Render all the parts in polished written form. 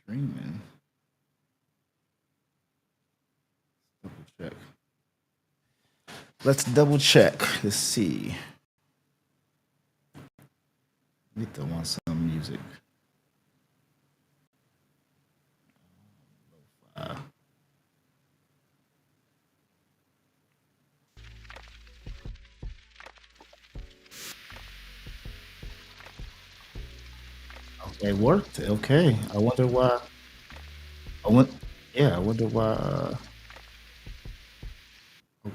Streaming. Double check. Let's double check. Let's see. We throw on some music. Uh, okay, it worked. Okay. I wonder why. I went. Yeah, I wonder why.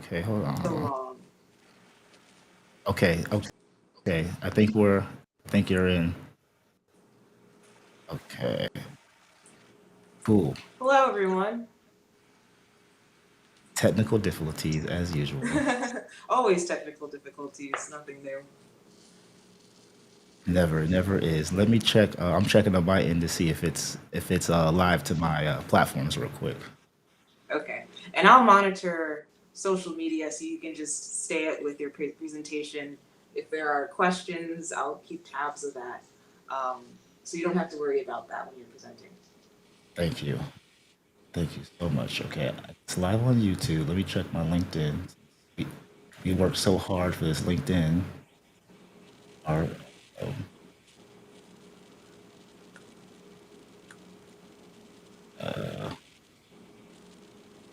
Okay, hold on, So hold on. long. Okay, okay, okay. I think you're in. Okay, cool. Hello, everyone. Technical difficulties as usual. Always technical difficulties, nothing new. Never, never is. Let me check. I'm checking on my end to see if it's live to my platforms real quick. Okay. And I'll monitor social media so you can just stay it with your presentation. If there are questions, I'll keep tabs of that. Um, so you don't have to worry about that when you're presenting. Thank you. Thank you so much. Okay, it's live on YouTube. Let me check my LinkedIn. We, we worked so hard for this LinkedIn. Our, oh, uh,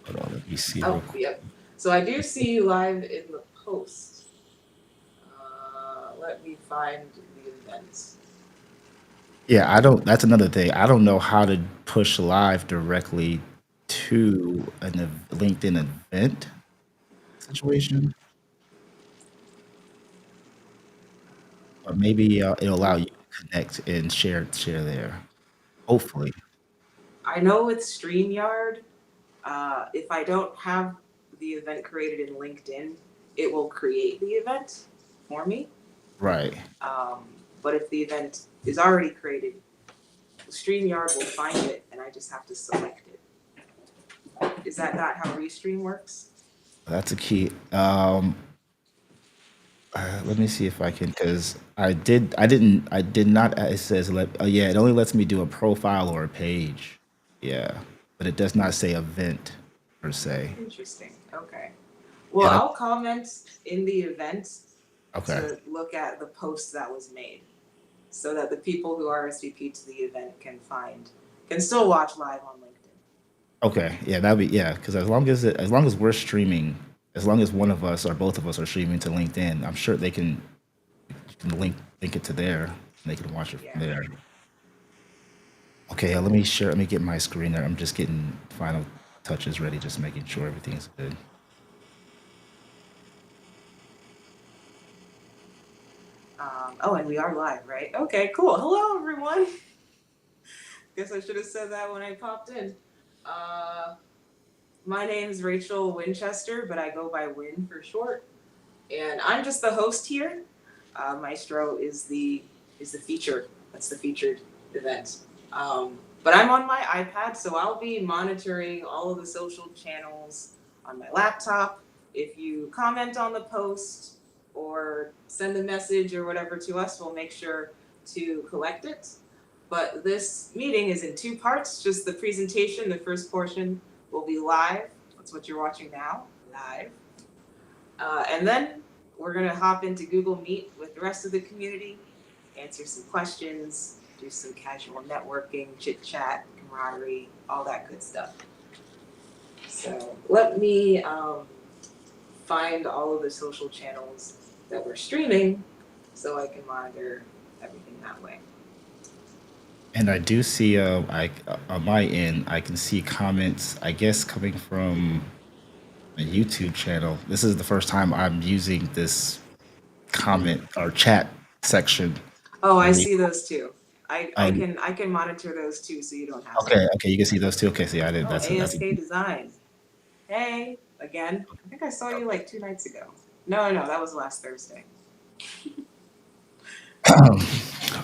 hold on, let me see real Oh, quick. yep. So I do see you live in the post. Let me find the events. Yeah, I don't. That's another thing. I don't know how to push live directly to LinkedIn event situation, or maybe it'll allow you to connect and share there. Hopefully, I know it's StreamYard. If I don't have the event created in LinkedIn, it will create the event for me. right. Um, but if the event is already created, StreamYard will find it and I just have to select it. Is that not how Restream works? That's a key. Let me see if I can, because I did not. It says yeah, it only lets me do a profile or a page. Yeah, but it does not say event per se. Interesting. Okay. Well, Yeah. I'll comment in the event Okay. to look at the post that was made so that the people who RSVP to the event can still watch live on LinkedIn. Okay. Yeah, that'd be yeah. Because as long as we're streaming, as long as one of us or both of us are streaming to LinkedIn, I'm sure they can link it to there, and they can watch it Yeah. from there. Okay. Let me share. Let me get my screen there. I'm just getting final touches ready, just making sure everything's good. Oh, and we are live, right? Okay, cool. Hello, everyone. Guess I should have said that when I popped in. Uh, my name is Rachel Winchester, but I go by Win for short, and I'm just the host here. Maestro is the feature. That's the featured event. But I'm on my iPad, so I'll be monitoring all of the social channels on my laptop. If you comment on the post or send a message or whatever to us, we'll make sure to collect it. But this meeting is in two parts. Just the presentation, the first portion will be live. That's what you're watching now, live. And then we're going to hop into Google Meet with the rest of the community, answer some questions, do some casual networking, chit chat, camaraderie, all that good stuff. So let me find all of the social channels that we're streaming so I can monitor everything that way. And I do see, on my end, I can see comments, I guess, coming from a YouTube channel. This is the first time I'm using this comment or chat section. Oh, I And they, see those too. I, I I can I can monitor those too, so you don't have to. okay, okay, you can see those too. Okay, see, I did. Oh, That's a ASK Design. Hey, again. I think I saw you like 2 nights ago. No, no, that was last Thursday.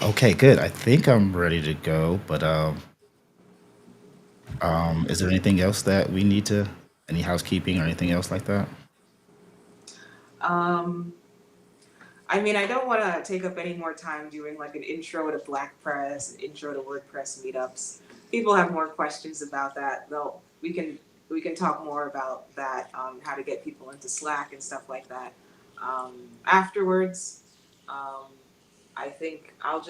okay. Good. I think I'm ready to go. But is there anything else that we need to, any housekeeping or anything else like that? Um, I mean, I don't want to take up any more time doing like an intro to Black Press, an intro to WordPress meetups. people have more questions about that, they'll we can talk more about that, how to get people into Slack and stuff like that. Afterwards, um, I think I'll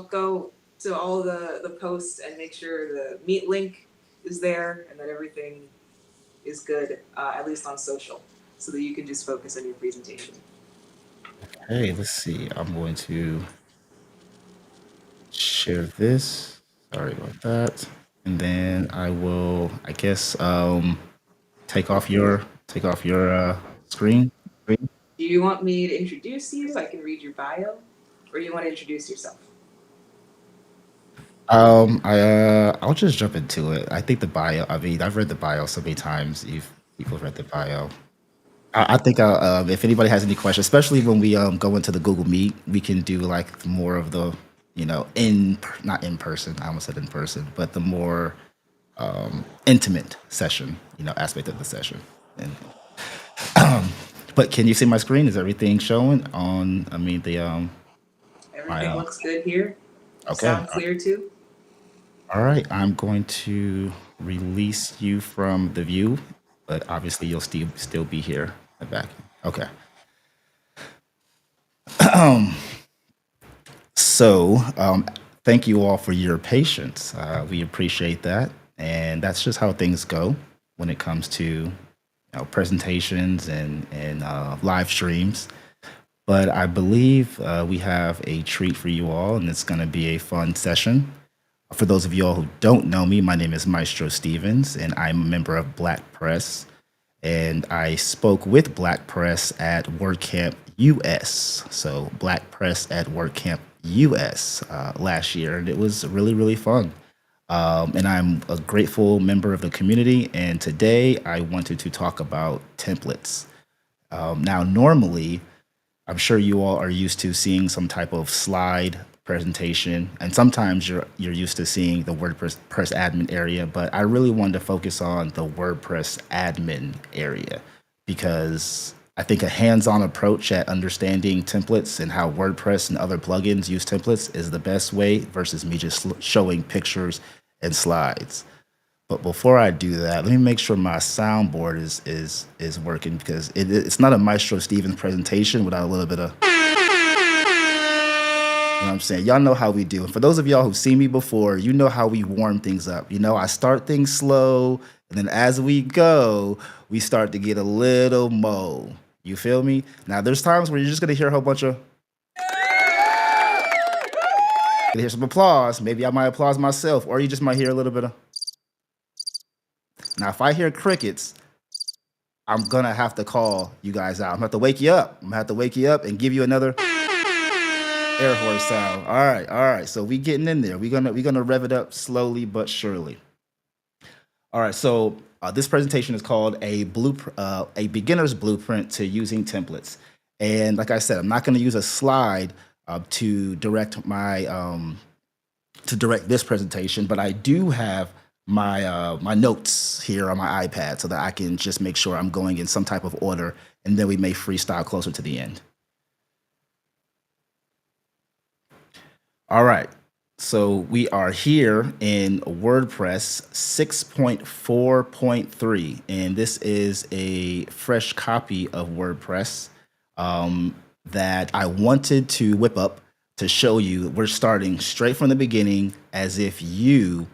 go to all the posts and make sure the meet link is there and that everything is good, at least on social, so that you can just focus on your presentation. Hey, let's see. I'm going to share this. Sorry about that. And then I will, I guess, take off your screen. Do you want me to introduce you? I can read your bio, or you want to introduce yourself? I'll just jump into it. I think the bio. I mean, I've read the bio so many times. If people have read the bio, I think if anybody has any questions, especially when we go into the Google Meet, we can do like more of the, not in person. I almost said in person, but the more intimate session, aspect of the session. And but can you see my screen? Is everything showing on? I mean, the my Everything looks good here. You okay. sound clear too. All right, I'm going to release you from the view, but obviously you'll still be here in the back. Okay. So, thank you all for your patience. We appreciate that, and that's just how things go when it comes to presentations and live streams. But I believe we have a treat for you all, and it's going to be a fun session. For those of you all who don't know me, my name is Maestro Stevens, and I'm a member of Black Press. And I spoke with Black Press at WordCamp US. So, Black Press at WordCamp US last year, and it was really, really fun. And I'm a grateful member of the community. And today I wanted to talk about templates. Now, normally, I'm sure you all are used to seeing some type of slide presentation, and sometimes you're used to seeing the WordPress admin area. But I really wanted to focus on the WordPress admin area because I think a hands-on approach at understanding templates and how WordPress and other plugins use templates is the best way versus me just showing pictures and slides. But before I do that, let me make sure my soundboard is working because it's not a Maestro Stevens presentation without a little bit of, what I'm saying? Y'all know how we do. And for those of y'all who've seen me before, you know how we warm things up. I start things slow, and then as we go, we start to get a little mo. You feel me? Now, there's times where you're just gonna hear a whole bunch of, gonna hear some applause. Maybe I might applause myself, or you just might hear a little bit of. Now, if I hear crickets, I'm gonna have to call you guys out. I'm gonna have to wake you up. I'm gonna have to wake you up and give you another air horse sound. All right, all right. So we getting in there. We're gonna rev it up slowly but surely. All right. So this presentation is called a beginner's blueprint to using templates. And like I said, I'm not going to use a slide to direct this presentation, but I do have my notes here on my iPad so that I can just make sure I'm going in some type of order, and then we may freestyle closer to the end. All right. So we are here in WordPress 6.4.3, and this is a fresh copy of WordPress that I wanted to whip up to show you. We're starting straight from the beginning as if you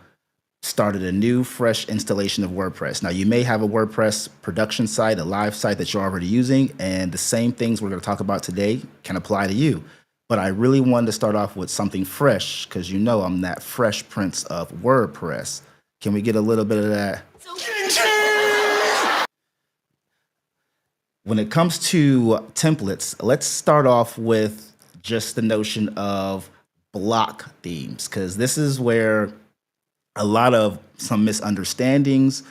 started a new, fresh installation of WordPress. Now, you may have a WordPress production site, a live site that you're already using, and the same things we're going to talk about today can apply to you. But I really wanted to start off with something fresh because I'm that fresh prince of WordPress. Can we get a little bit of that? When it comes to templates, let's start off with just the notion of block themes, because this is where a lot of some misunderstandings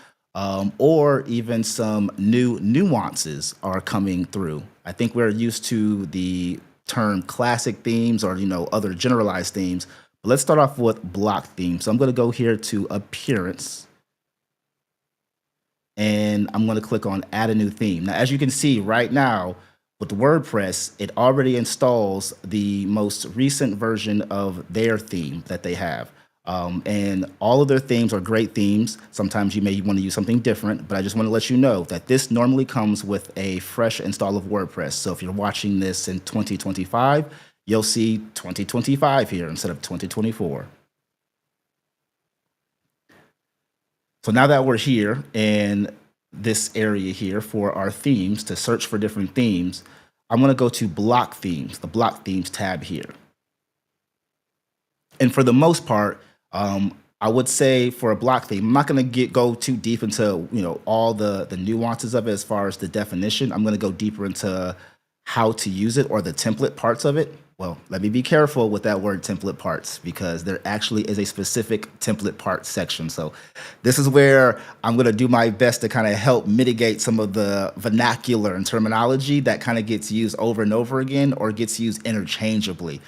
or even some new nuances are coming through. I think we're used to the term classic themes or other generalized themes, but let's start off with block themes. So I'm going to go here to appearance, and I'm going to click on add a new theme. Now, as you can see right now with WordPress, it already installs the most recent version of their theme that they have. And all of their themes are great themes. Sometimes you may want to use something different, but I just want to let you know that this normally comes with a fresh install of WordPress. So if you're watching this in 2025, you'll see 2025 here instead of 2024. So now that we're here in this area here for our themes to search for different themes, I'm going to go to block themes, the block themes tab here. And for the most part, I would say for a block theme, I'm not going to go too deep into all the nuances of it as far as the definition. I'm going to go deeper into how to use it or the template parts of it. Well, let me be careful with that word template parts because there actually is a specific template part section. So this is where I'm going to do my best to kind of help mitigate some of the vernacular and terminology that kind of gets used over and over again or gets used interchangeably.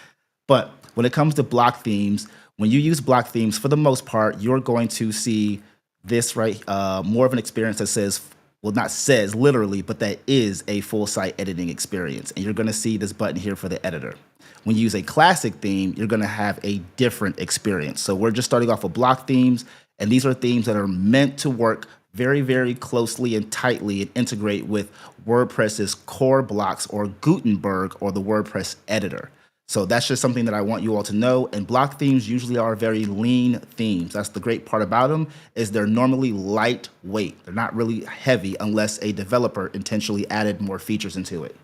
But when it comes to block themes, when you use block themes, for the most part, you're going to see this more of an experience that says, well, not says literally, but that is a full site editing experience. And you're going to see this button here for the editor. When you use a classic theme, you're going to have a different experience. So we're just starting off with block themes, and these are themes that are meant to work very, very closely and tightly and integrate with WordPress's core blocks or Gutenberg or the WordPress editor. So that's just something that I want you all to know. And block themes usually are very lean themes. That's the great part about them is they're normally lightweight. They're not really heavy unless a developer intentionally added more features into it.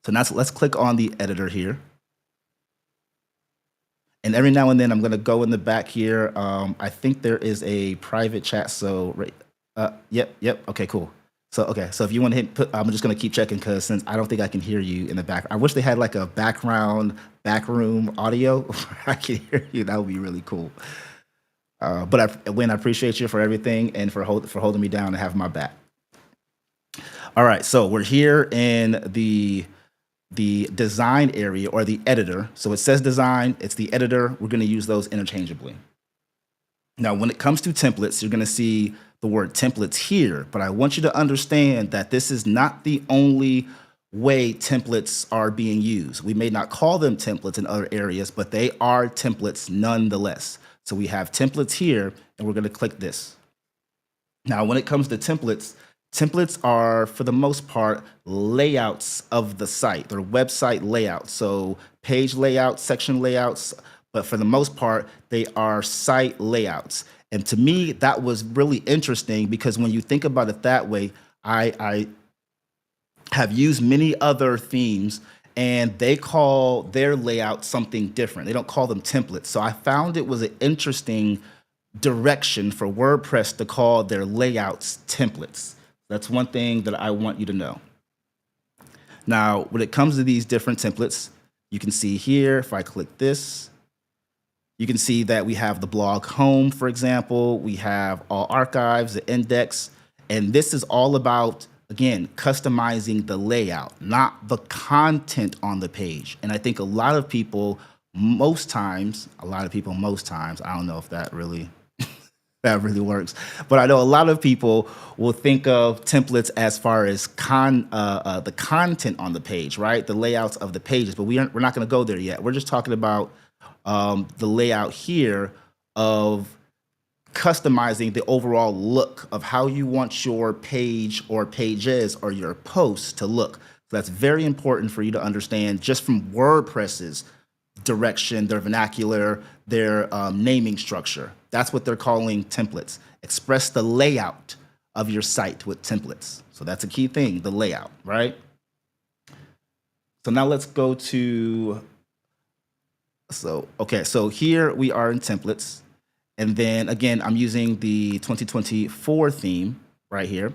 So now let's click on the editor here. And every now and then I'm going to go in the back here. I think there is a private chat. So yep. Okay, cool. So if you want to hit, I'm just going to keep checking because since I don't think I can hear you in the back, I wish they had like a backroom audio where I can hear you. That would be really cool. But Wynn, I appreciate you for everything and for holding me down and having my back. All right, so we're here in the design area or the editor. So it says design, it's the editor. We're going to use those interchangeably. Now, when it comes to templates, you're going to see the word templates here, but I want you to understand that this is not the only way templates are being used. We may not call them templates in other areas, but they are templates nonetheless. So we have templates here, and we're going to click this. Now, when it comes to templates, templates are, for the most part, layouts of the site. They're website layouts, so page layouts, section layouts, but for the most part, they are site layouts. And to me, that was really interesting because when you think about it that way, I have used many other themes and they call their layout something different. They don't call them templates. So I found it was an interesting direction for WordPress to call their layouts templates. That's one thing that I want you to know. Now, when it comes to these different templates, you can see here, if I click this, you can see that we have the blog home, for example. We have all archives, the index, and this is all about, again, customizing the layout, not the content on the page. And I think a lot of people, most times, I don't know if that really works, but I know a lot of people will think of templates as far as the content on the page, right? The layouts of the pages, but we're not going to go there yet. We're just talking about the layout here of customizing the overall look of how you want your page or pages or your posts to look. So that's very important for you to understand just from WordPress's direction, their vernacular, their naming structure. That's what they're calling templates. Express the layout of your site with templates. So that's a key thing, the layout, right? So now let's go to, so here we are in templates. And then again, I'm using the 2024 theme right here.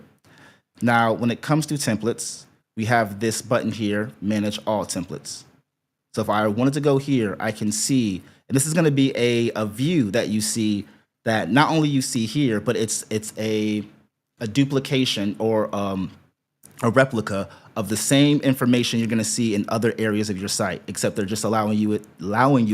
Now, when it comes to templates, we have this button here, manage all templates. So if I wanted to go here, I can see, and this is going to be a view that you see that not only you see here, but it's a duplication or a replica of the same information you're going to see in other areas of your site, except they're just allowing you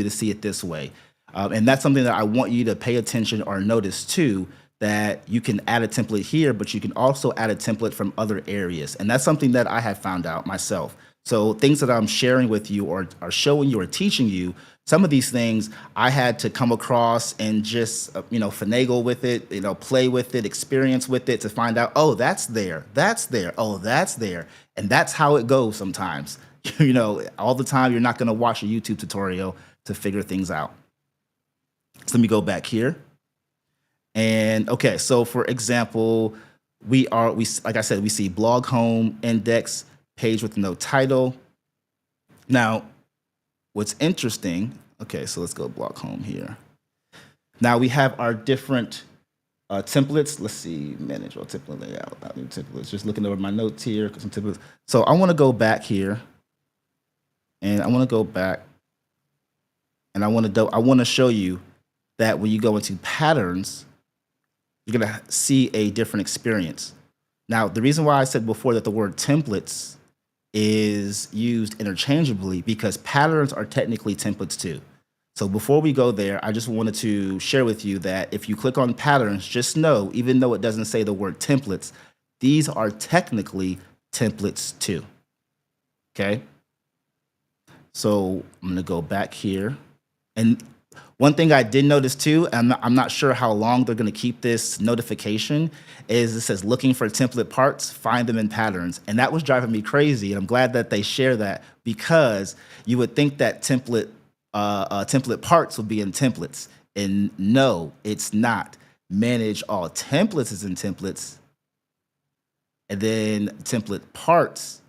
to see it this way. And that's something that I want you to pay attention or notice too, that you can add a template here, but you can also add a template from other areas. And that's something that I have found out myself. So things that I'm sharing with you or are showing you or teaching you, some of these things I had to come across and just, finagle with it, play with it, experience with it to find out, oh, that's there, oh, that's there. And that's how it goes sometimes. All the time, you're not going to watch a YouTube tutorial to figure things out. So let me go back here. And okay, so for example, we like I said, we see blog home, index, page with no title. Now, what's interesting, okay, so let's go blog home here. Now we have our different templates. Let's see, manage all template layout, new templates. Just looking over my notes here, some templates. So I want to go back here, and I want to go back, and I want to show you that when you go into patterns, you're going to see a different experience. Now, the reason why I said before that the word templates is used interchangeably because patterns are technically templates too. So before we go there, I just wanted to share with you that if you click on patterns, just know, even though it doesn't say the word templates, these are technically templates too. Okay. So I'm going to go back here. And one thing I did notice too, and I'm not sure how long they're going to keep this notification, is it says looking for template parts, find them in patterns. And that was driving me crazy. And I'm glad that they share that because you would think that template parts would be in templates. And no, it's not. Manage all templates is in templates. And then template parts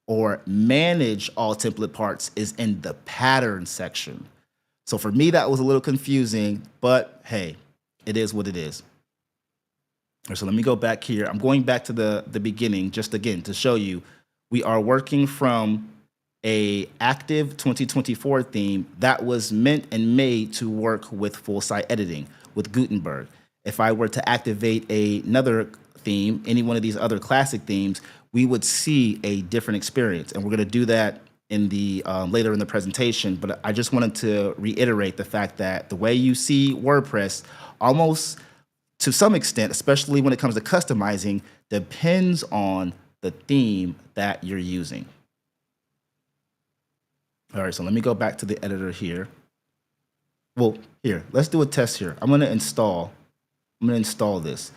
or manage all template parts is in the pattern section. So for me, that was a little confusing, but hey, it is what it is. So let me go back here. I'm going back to the beginning just again to show you we are working from a active 2024 theme that was meant and made to work with full site editing with Gutenberg. If I were to activate another theme, any one of these other classic themes, we would see a different experience. And we're going to do that in the later in the presentation, but I just wanted to reiterate the fact that the way you see WordPress almost to some extent, especially when it comes to customizing, depends on the theme that you're using. All right, so let me go back to the editor here. Well, here, let's do a test here. I'm gonna install this.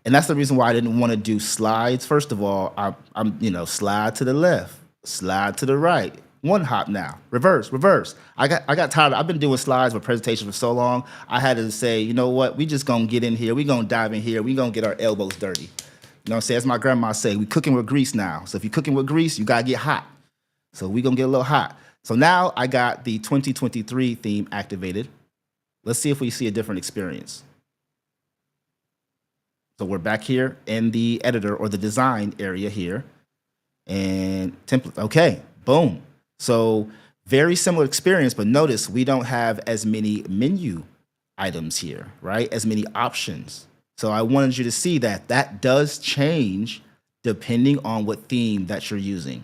And that's the reason why I didn't want to do slides. First of all, I'm slide to the left, slide to the right, one hop now, reverse. I got tired. I've been doing slides with presentations for so long. I had to say, you know what? We just gonna get in here. We gonna dive in here. We gonna get our elbows dirty. You know what I'm saying? As my grandma say, we cooking with grease now. So if you're cooking with grease, you gotta get hot. So we gonna get a little hot. So now I got the 2023 theme activated. Let's see if we see a different experience. So we're back here in the editor or the design area here and template. Okay, boom. So very similar experience, but notice we don't have as many menu items here, right? As many options. So I wanted you to see that that does change depending on what theme that you're using.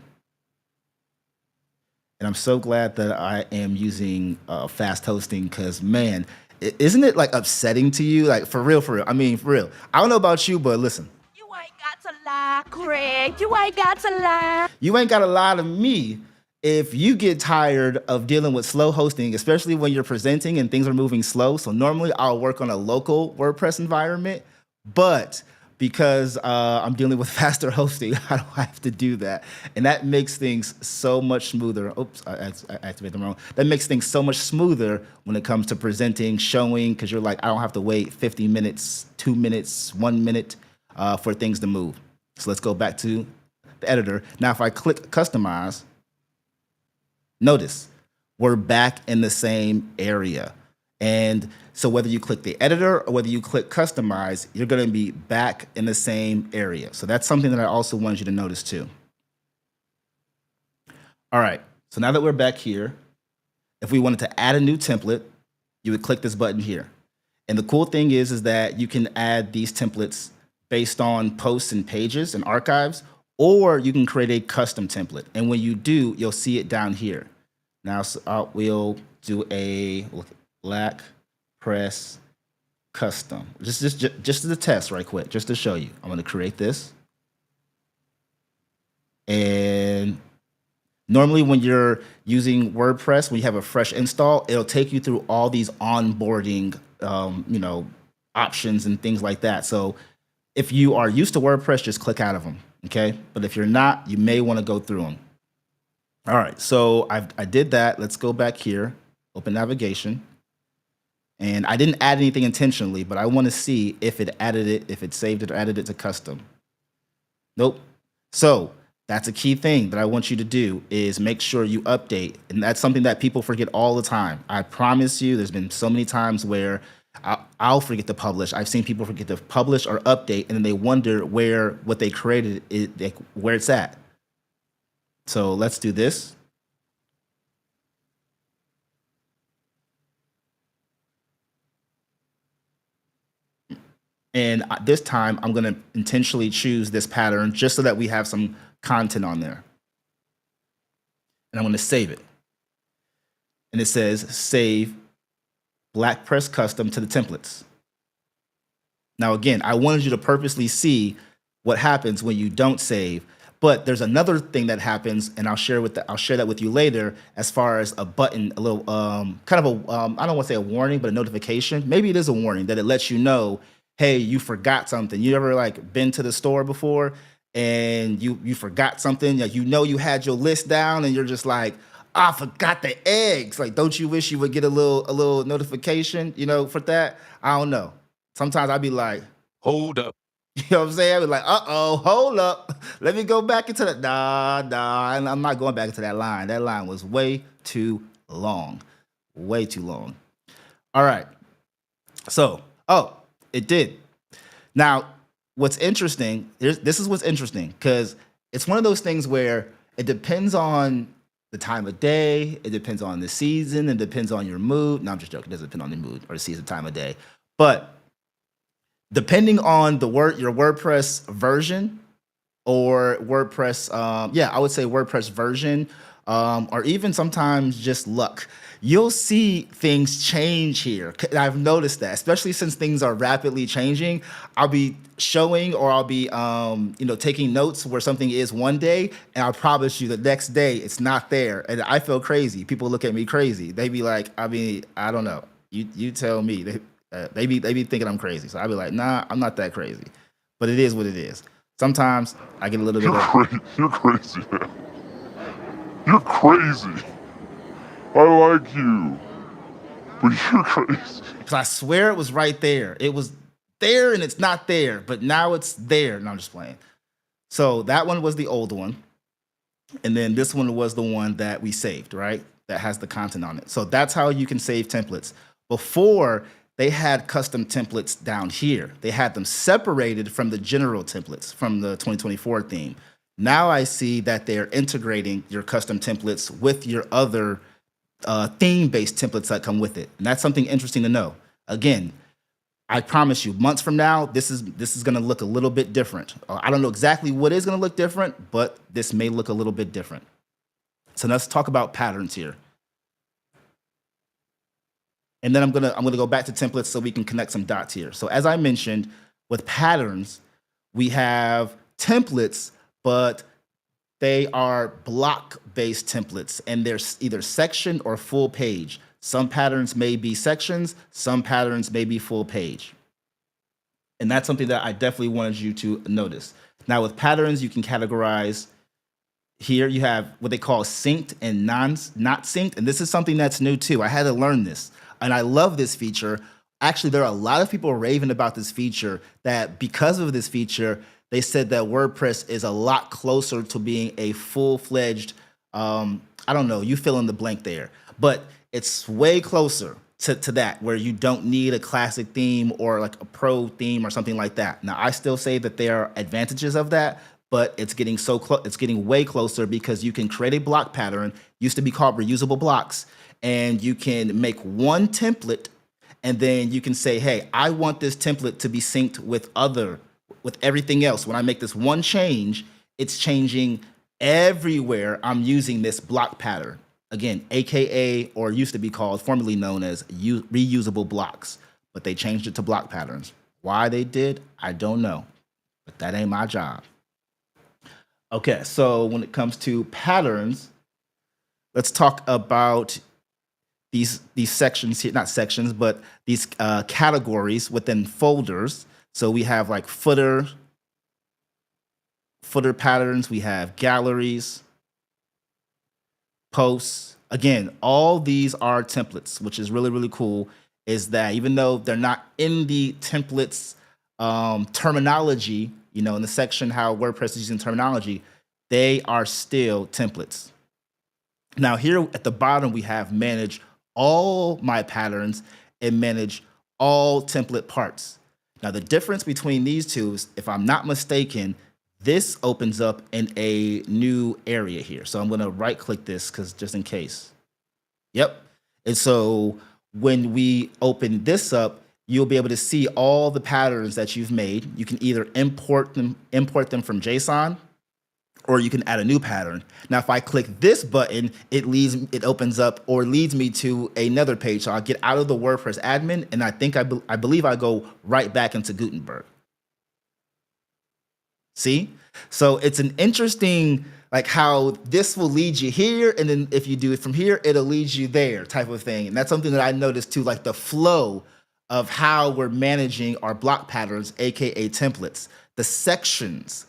And I'm so glad that I am using fast hosting because, man, isn't it like upsetting to you? Like for real. I mean, for real. I don't know about you, but listen. You ain't got to lie, Craig. You ain't got to lie. You ain't got to lie to me if you get tired of dealing with slow hosting, especially when you're presenting and things are moving slow. So normally I'll work on a local WordPress environment, but because I'm dealing with faster hosting, I don't have to do that. And that makes things so much smoother. Oops, I activated them wrong. That makes things so much smoother when it comes to presenting, showing, because you're like, I don't have to wait 50 minutes, 2 minutes, 1 minute for things to move. So let's go back to the editor. Now, if I click customize, notice we're back in the same area. And so whether you click the editor or whether you click customize, you're going to be back in the same area. So that's something that I also wanted you to notice too. All right, so now that we're back here, if we wanted to add a new template, you would click this button here. And the cool thing is that you can add these templates based on posts and pages and archives, or you can create a custom template. And when you do, you'll see it down here. Now we'll do a black press custom. Just as a test right quick, just to show you. I'm going to create this. And normally when you're using WordPress, when you have a fresh install, it'll take you through all these onboarding, options and things like that. So if you are used to WordPress, just click out of them, okay? But if you're not, you may want to go through them. All right, so I did that. Let's go back here, open navigation. And I didn't add anything intentionally, but I want to see if it added it, if it saved it or added it to custom. Nope. So that's a key thing that I want you to do is make sure you update. And that's something that people forget all the time. I promise you, there's been so many times where I'll forget to publish. I've seen people forget to publish or update, and then they wonder where what they created, where it's at. So let's do this. And this time I'm going to intentionally choose this pattern just so that we have some content on there. And I'm going to save it. And it says save Black Press Custom to the templates. Now, again, I wanted you to purposely see what happens when you don't save. But there's another thing that happens, and I'll share that with you later, as far as a button, a little kind of a I don't want to say a warning, but a notification. Maybe it is a warning that it lets you know, hey, you forgot something. You ever like been to the store before and you forgot something? Like, you had your list down and you're just like, I forgot the eggs. Like, don't you wish you would get a little notification, for that? I don't know. Sometimes I'd be like, Hold up. you know what I'm saying? I'd be like, uh-oh, hold up. Let me go back into the, nah. And I'm not going back into that line. That line was way too long. Way too long. All right. So, it did. Now, what's interesting, this is what's interesting, because it's one of those things where it depends on the time of day, it depends on the season, it depends on your mood. No, I'm just joking. It doesn't depend on the mood or the season, time of day. But depending on your WordPress version or WordPress, I would say WordPress version, or even sometimes just luck, you'll see things change here. I've noticed that, especially since things are rapidly changing. I'll be showing or I'll be taking notes where something is one day, and I promise you the next day it's not there. And I feel crazy. People look at me crazy. They be like, I don't know. You tell me. They be thinking I'm crazy. So I'll be like, nah, I'm not that crazy. But it is what it is. Sometimes I get a little bit You're crazy, man. You're crazy. I like you, but you're crazy. Because I swear it was right there. It was there and it's not there, but now it's there. No, I'm just playing. So that one was the old one. And then this one was the one that we saved, right? That has the content on it. So that's how you can save templates. Before, they had custom templates down here. They had them separated from the general templates from the 2024 theme. Now I see that they're integrating your custom templates with your other theme-based templates that come with it. And that's something interesting to know. Again, I promise you, months from now, this is going to look a little bit different. I don't know exactly what is going to look different, but this may look a little bit different. So let's talk about patterns here. And then I'm gonna go back to templates so we can connect some dots here. So as I mentioned, with patterns, we have templates, but they are block-based templates, and they're either section or full page. Some patterns may be sections, some patterns may be full page. And that's something that I definitely wanted you to notice. Now with patterns, you can categorize. Here you have what they call synced and not synced, and this is something that's new too. I had to learn this, and I love this feature. Actually, there are a lot of people raving about this feature, that because of this feature, they said that WordPress is a lot closer to being a full-fledged, I don't know, you fill in the blank there, but it's way closer to that, where you don't need a classic theme or like a pro theme or something like that. Now, I still say that there are advantages of that, but it's getting it's getting way closer, because you can create a block pattern, used to be called reusable blocks, and you can make one template, and then you can say, hey, I want this template to be synced with everything else. When I make this one change, it's changing everywhere I'm using this block pattern. Again, AKA, or used to be called, formerly known as reusable blocks. but they changed it to block patterns. Why they did, I don't know, but that ain't my job. Okay, so when it comes to patterns, let's talk about these sections here, not sections, but these categories within folders. So we have like footer patterns, we have galleries, posts. Again, all these are templates, which is really, really cool, is that even though they're not in the templates terminology, you know, in the section how WordPress is using terminology, they are still templates. Now here at the bottom, we have manage all my patterns and manage all template parts. Now the difference between these two is, if I'm not mistaken, this opens up in a new area here. So I'm gonna right click this because just in case. Yep. And so when we open this up, you'll be able to see all the patterns that you've made. You can either import them from JSON, or you can add a new pattern. Now, if I click this button, it opens up or leads me to another page. So I'll get out of the WordPress admin, and I believe I go right back into Gutenberg. See? So it's an interesting, like how this will lead you here, and then if you do it from here, it'll lead you there type of thing. And that's something that I noticed too, like the flow of how we're managing our block patterns, AKA templates. The sections,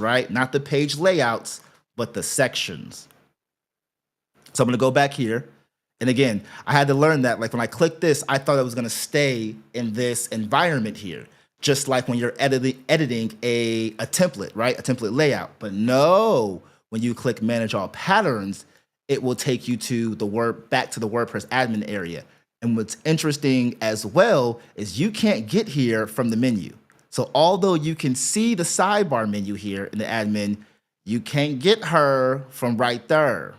right? Not the page layouts, but the sections. So I'm gonna go back here. And again, I had to learn that, like when I clicked this, I thought I was gonna stay in this environment here. Just like when you're editing a template, right? A template layout. But no, when you click manage all patterns, it will take you to back to the WordPress admin area. And what's interesting as well is you can't get here from the menu. So although you can see the sidebar menu here in the admin, you can't get her from right there.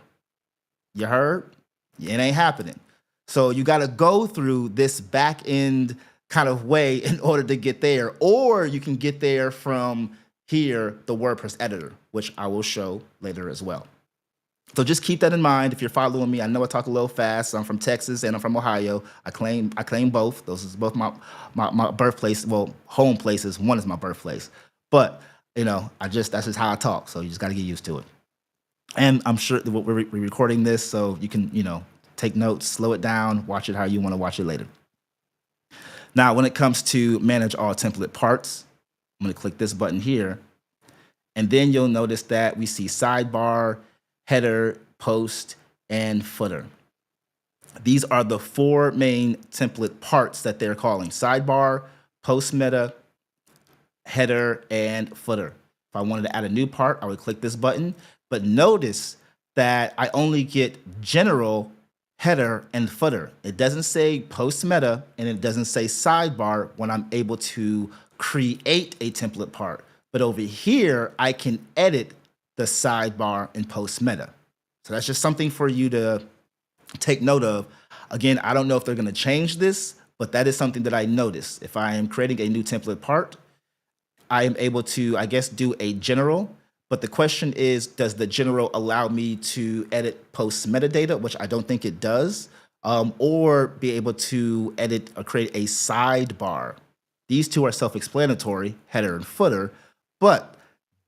You heard? It ain't happening. So you got to go through this back end kind of way in order to get there, or you can get there from here, the WordPress editor, which I will show later as well. So just keep that in mind if you're following me. I know I talk a little fast. I'm from Texas and I'm from Ohio. I claim both. Those is both my birthplace, well, home places. One is my birthplace. But, you know, that's just how I talk. So you just got to get used to it. And I'm sure that we're recording this, so you can, you know, take notes, slow it down, watch it how you want to watch it later. Now, when it comes to manage all template parts, I'm going to click this button here. And then you'll notice that we see sidebar, header, post, and footer. These are the four main template parts that they're calling: sidebar, post meta, header, and footer. If I wanted to add a new part, I would click this button. But notice that I only get general, header, and footer. It doesn't say post meta, and it doesn't say sidebar when I'm able to create a template part. But over here, I can edit the sidebar and post meta. So that's just something for you to take note of. Again, I don't know if they're going to change this, but that is something that I noticed. If I am creating a new template part, I am able to, I guess, do a general. But the question is, does the general allow me to edit post metadata, which I don't think it does, or be able to edit or create a sidebar? These two are self-explanatory, header and footer, but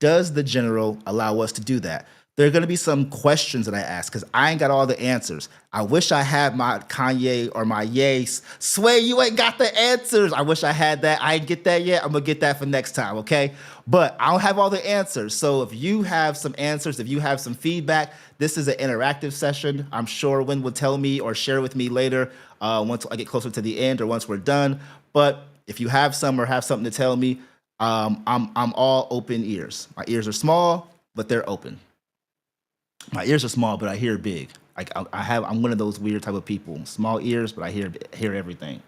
does the general allow us to do that? There are going to be some questions that I ask because I ain't got all the answers. I wish I had my Kanye or my Ye. Sway, you ain't got the answers. I wish I had that. I ain't get that yet. I'm going to get that for next time, okay? But I don't have all the answers. So if you have some answers, if you have some feedback, this is an interactive session. I'm sure Win will tell me or share with me later once I get closer to the end or once we're done. But if you have some or have something to tell me, I'm all open ears. My ears are small, but they're open. My ears are small, but I hear big. I'm one of those weird type of people. Small ears, but I hear everything.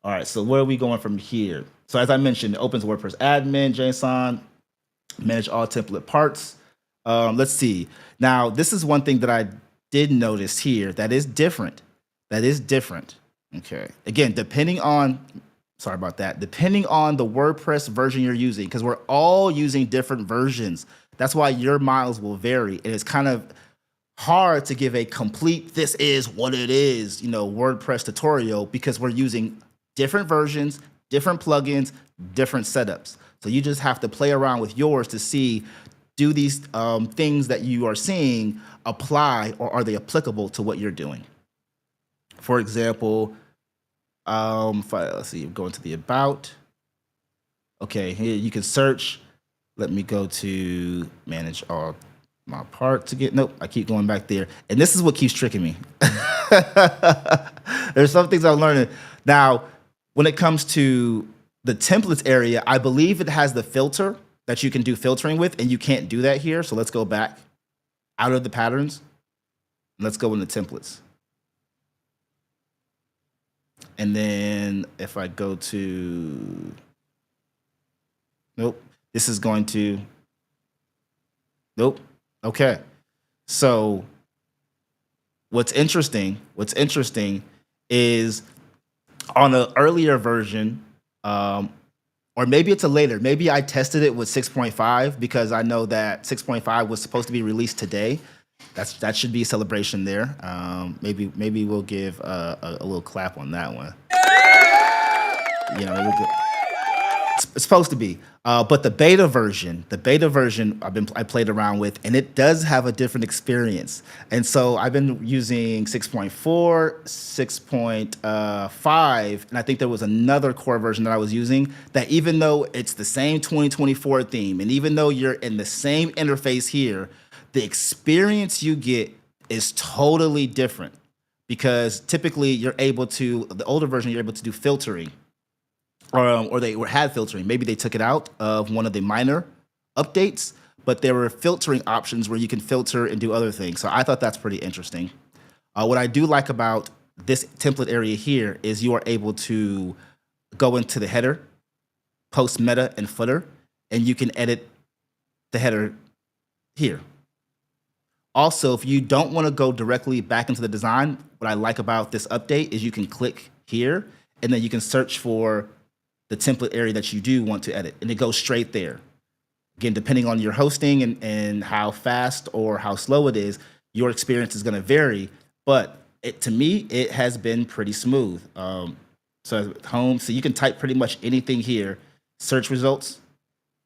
All right, so where are we going from here? So as I mentioned, it opens WordPress admin, JSON, manage all template parts. Let's see. Now, this is one thing that I did notice here that is different. Okay. Again, depending on the WordPress version you're using, because we're all using different versions. That's why your miles will vary. And it's kind of hard to give a complete, this is what it is, WordPress tutorial, because we're using different versions, different plugins, different setups. So you just have to play around with yours to see, do these things that you are seeing apply, or are they applicable to what you're doing? For example, let's see, go into the about. Okay, here you can search. Let me go to manage all my parts to get, nope, I keep going back there. And this is what keeps tricking me. There's some things I'm learning. Now, when it comes to the templates area, I believe it has the filter that you can do filtering with, and you can't do that here. So let's go back out of the patterns. And let's go into templates. And then if I go to, nope, this is going to, nope. Okay. So what's interesting is on an earlier version, or maybe it's a later, maybe I tested it with 6.5 because I know that 6.5 was supposed to be released today. That should be a celebration there. Maybe we'll give a little clap on that one. You know, maybe it's supposed to be. But the beta version I played around with, and it does have a different experience. And so I've been using 6.4, 6.5, and I think there was another core version that I was using that, even though it's the same 2024 theme, and even though you're in the same interface here, the experience you get is totally different, because typically you're able to, the older version, you're able to do filtering. Or they had filtering. Maybe they took it out of one of the minor updates, but there were filtering options where you can filter and do other things. So I thought that's pretty interesting. What I do like about this template area here is you are able to go into the header, post meta and footer, and you can edit the header here. Also, if you don't want to go directly back into the design, what I like about this update is you can click here, and then you can search for the template area that you do want to edit, and it goes straight there. Again, depending on your hosting and how fast or how slow it is, your experience is going to vary. But to me, it has been pretty smooth. So home, so you can type pretty much anything here, search results,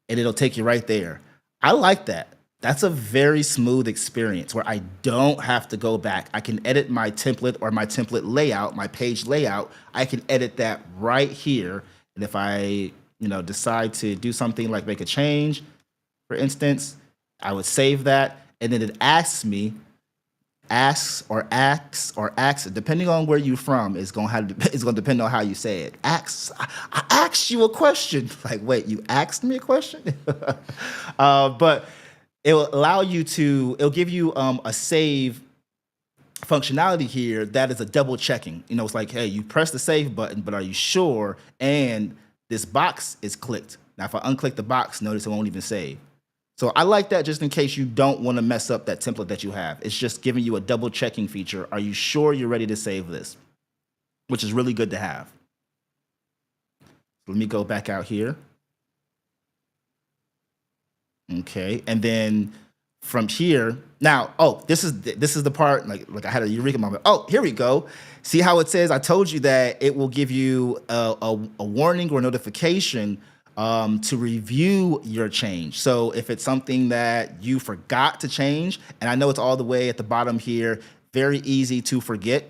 and it'll take you right there. I like that. That's a very smooth experience where I don't have to go back. I can edit my template or my template layout, my page layout. I can edit that right here. And if I, decide to do something like make a change, for instance, I would save that, and then it asks, depending on where you're from, it's going to depend on how you say it. I asked you a question. Like, wait, you asked me a question? But it will allow you to, it'll give you a save functionality here that is a double checking. It's like, hey, you press the save button, but are you sure? And this box is clicked. Now, if I unclick the box, notice it won't even save. So I like that just in case you don't want to mess up that template that you have. It's just giving you a double checking feature. Are you sure you're ready to save this? Which is really good to have. Let me go back out here. Okay, and then from here, now, this is the part, like I had a eureka moment. Oh, here we go. See how it says, I told you that it will give you a warning or notification to review your change. So if it's something that you forgot to change, and I know it's all the way at the bottom here, very easy to forget,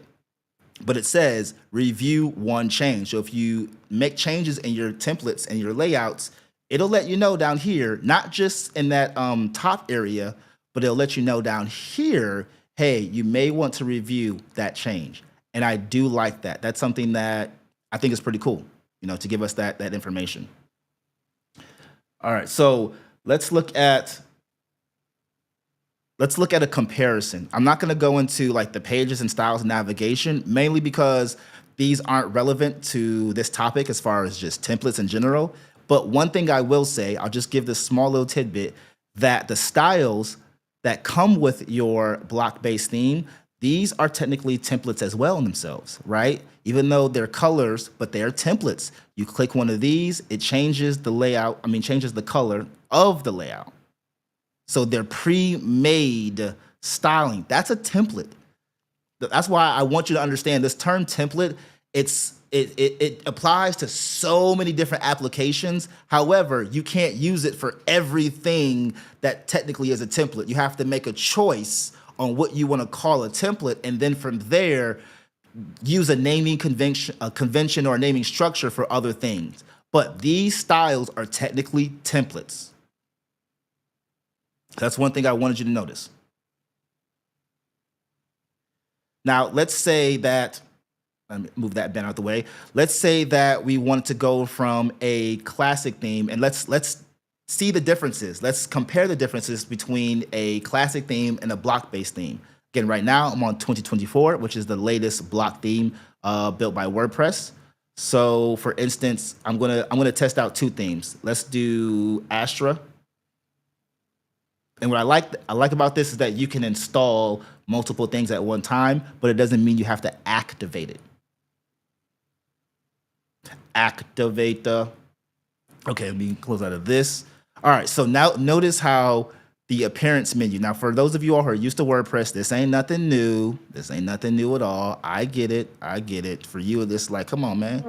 but it says review one change. So if you make changes in your templates and your layouts, it'll let you know down here, not just in that top area, but it'll let you know down here, hey, you may want to review that change. And I do like that. That's something that I think is pretty cool, to give us that information. All right, so let's look at a comparison. I'm not gonna go into like the pages and styles and navigation, mainly because these aren't relevant to this topic as far as just templates in general. But one thing I will say, I'll just give this small little tidbit, that the styles that come with your block-based theme, these are technically templates as well in themselves, right? Even though they're colors, but they're templates. You click one of these, it changes the layout, changes the color of the layout. So they're pre-made styling. That's a template. That's why I want you to understand this term template, it's it applies to so many different applications. However, you can't use it for everything that technically is a template. You have to make a choice on what you want to call a template, and then from there, use a naming convention or a naming structure for other things. But these styles are technically templates. That's one thing I wanted you to notice. Now, let's say that, let me move that Ben out the way. Let's say that we wanted to go from a classic theme, and let's see the differences. Let's compare the differences between a classic theme and a block-based theme. Again, right now I'm on 2024, which is the latest block theme built by WordPress. So, for instance, I'm gonna test out two themes. Let's do Astra. And what I like about this is that you can install multiple things at one time, but it doesn't mean you have to activate it. Activate the. Okay, let me close out of this. All right, so now notice how the appearance menu. Now, for those of you all who are used to WordPress, this ain't nothing new. This ain't nothing new at all. I get it. I get it. For you, it's like, come on, man.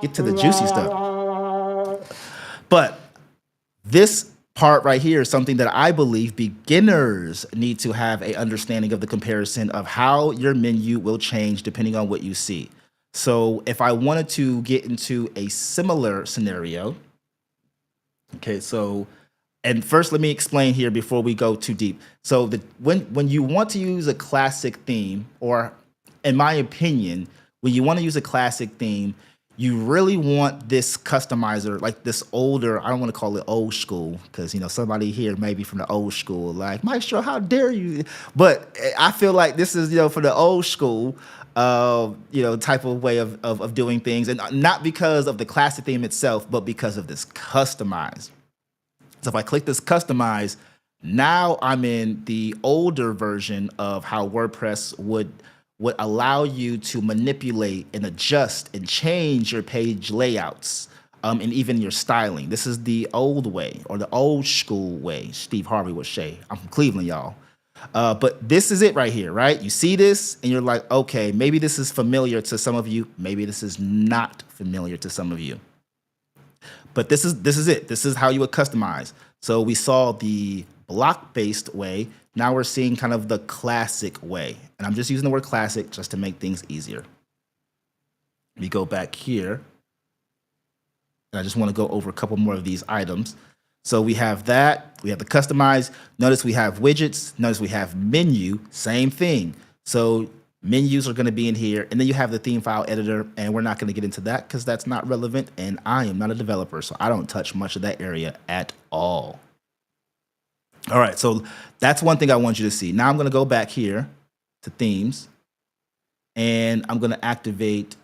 Get to the juicy stuff. But this part right here is something that I believe beginners need to have a understanding of the comparison of how your menu will change depending on what you see. So if I wanted to get into a similar scenario, okay, so, and first let me explain here before we go too deep. So when you want to use a classic theme, or in my opinion, when you want to use a classic theme, you really want this customizer, like this older, I don't want to call it old school, because, you know, somebody here may be from the old school, like, Maestro, how dare you? But I feel like this is, you know, for the old school, you know, type of way of doing things. And not because of the classic theme itself, but because of this customize. So if I click this customize, now I'm in the older version of how WordPress would allow you to manipulate and adjust and change your page layouts, and even your styling. This is the old way, or the old school way, Steve Harvey would say. I'm from Cleveland, y'all. But this is it right here, right? You see this and you're like, okay, maybe this is familiar to some of you. Maybe this is not familiar to some of you. But this is it. This is how you would customize. So we saw the block-based way. Now we're seeing kind of the classic way. And I'm just using the word classic just to make things easier. Let me go back here. And I just want to go over a couple more of these items. So we have that. We have the customize. Notice we have widgets. Notice we have menu. Same thing. So menus are going to be in here. And then you have the theme file editor. And we're not going to get into that because that's not relevant. And I am not a developer, so I don't touch much of that area at all. All right, so that's one thing I want you to see. Now I'm going to go back here to themes, and I'm going to activate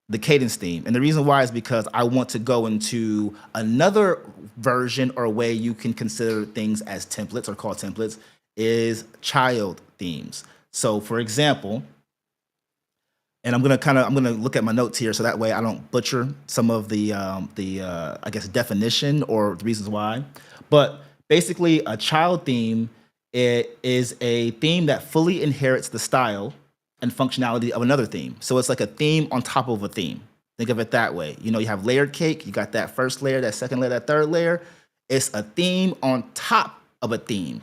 the cadence theme. And the reason why is because I want to go into another version or way you can consider things as templates or call templates is child themes. So for example, and I'm gonna look at my notes here so that way I don't butcher some of the I guess definition or the reasons why. But basically, a child theme is a theme that fully inherits the style and functionality of another theme. So it's like a theme on top of a theme. Think of it that way. You know, you have layered cake. You got that first layer, that second layer, that third layer. It's a theme on top of a theme.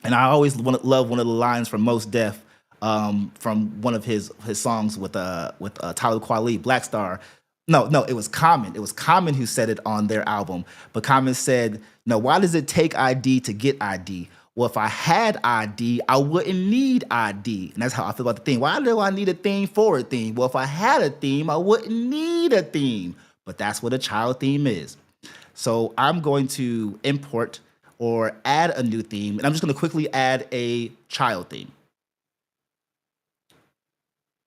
And I always love one of the lines from Mos Def, from one of his songs with Tyler Kweli, Black Star. No, it was Common. It was Common who said it on their album. But Common said, "No, why does it take ID to get ID? Well, if I had ID, I wouldn't need ID." And that's how I feel about the theme. Why do I need a theme for a theme? Well, if I had a theme, I wouldn't need a theme. But that's what a child theme is. So I'm going to import or add a new theme, and I'm just going to quickly add a child theme.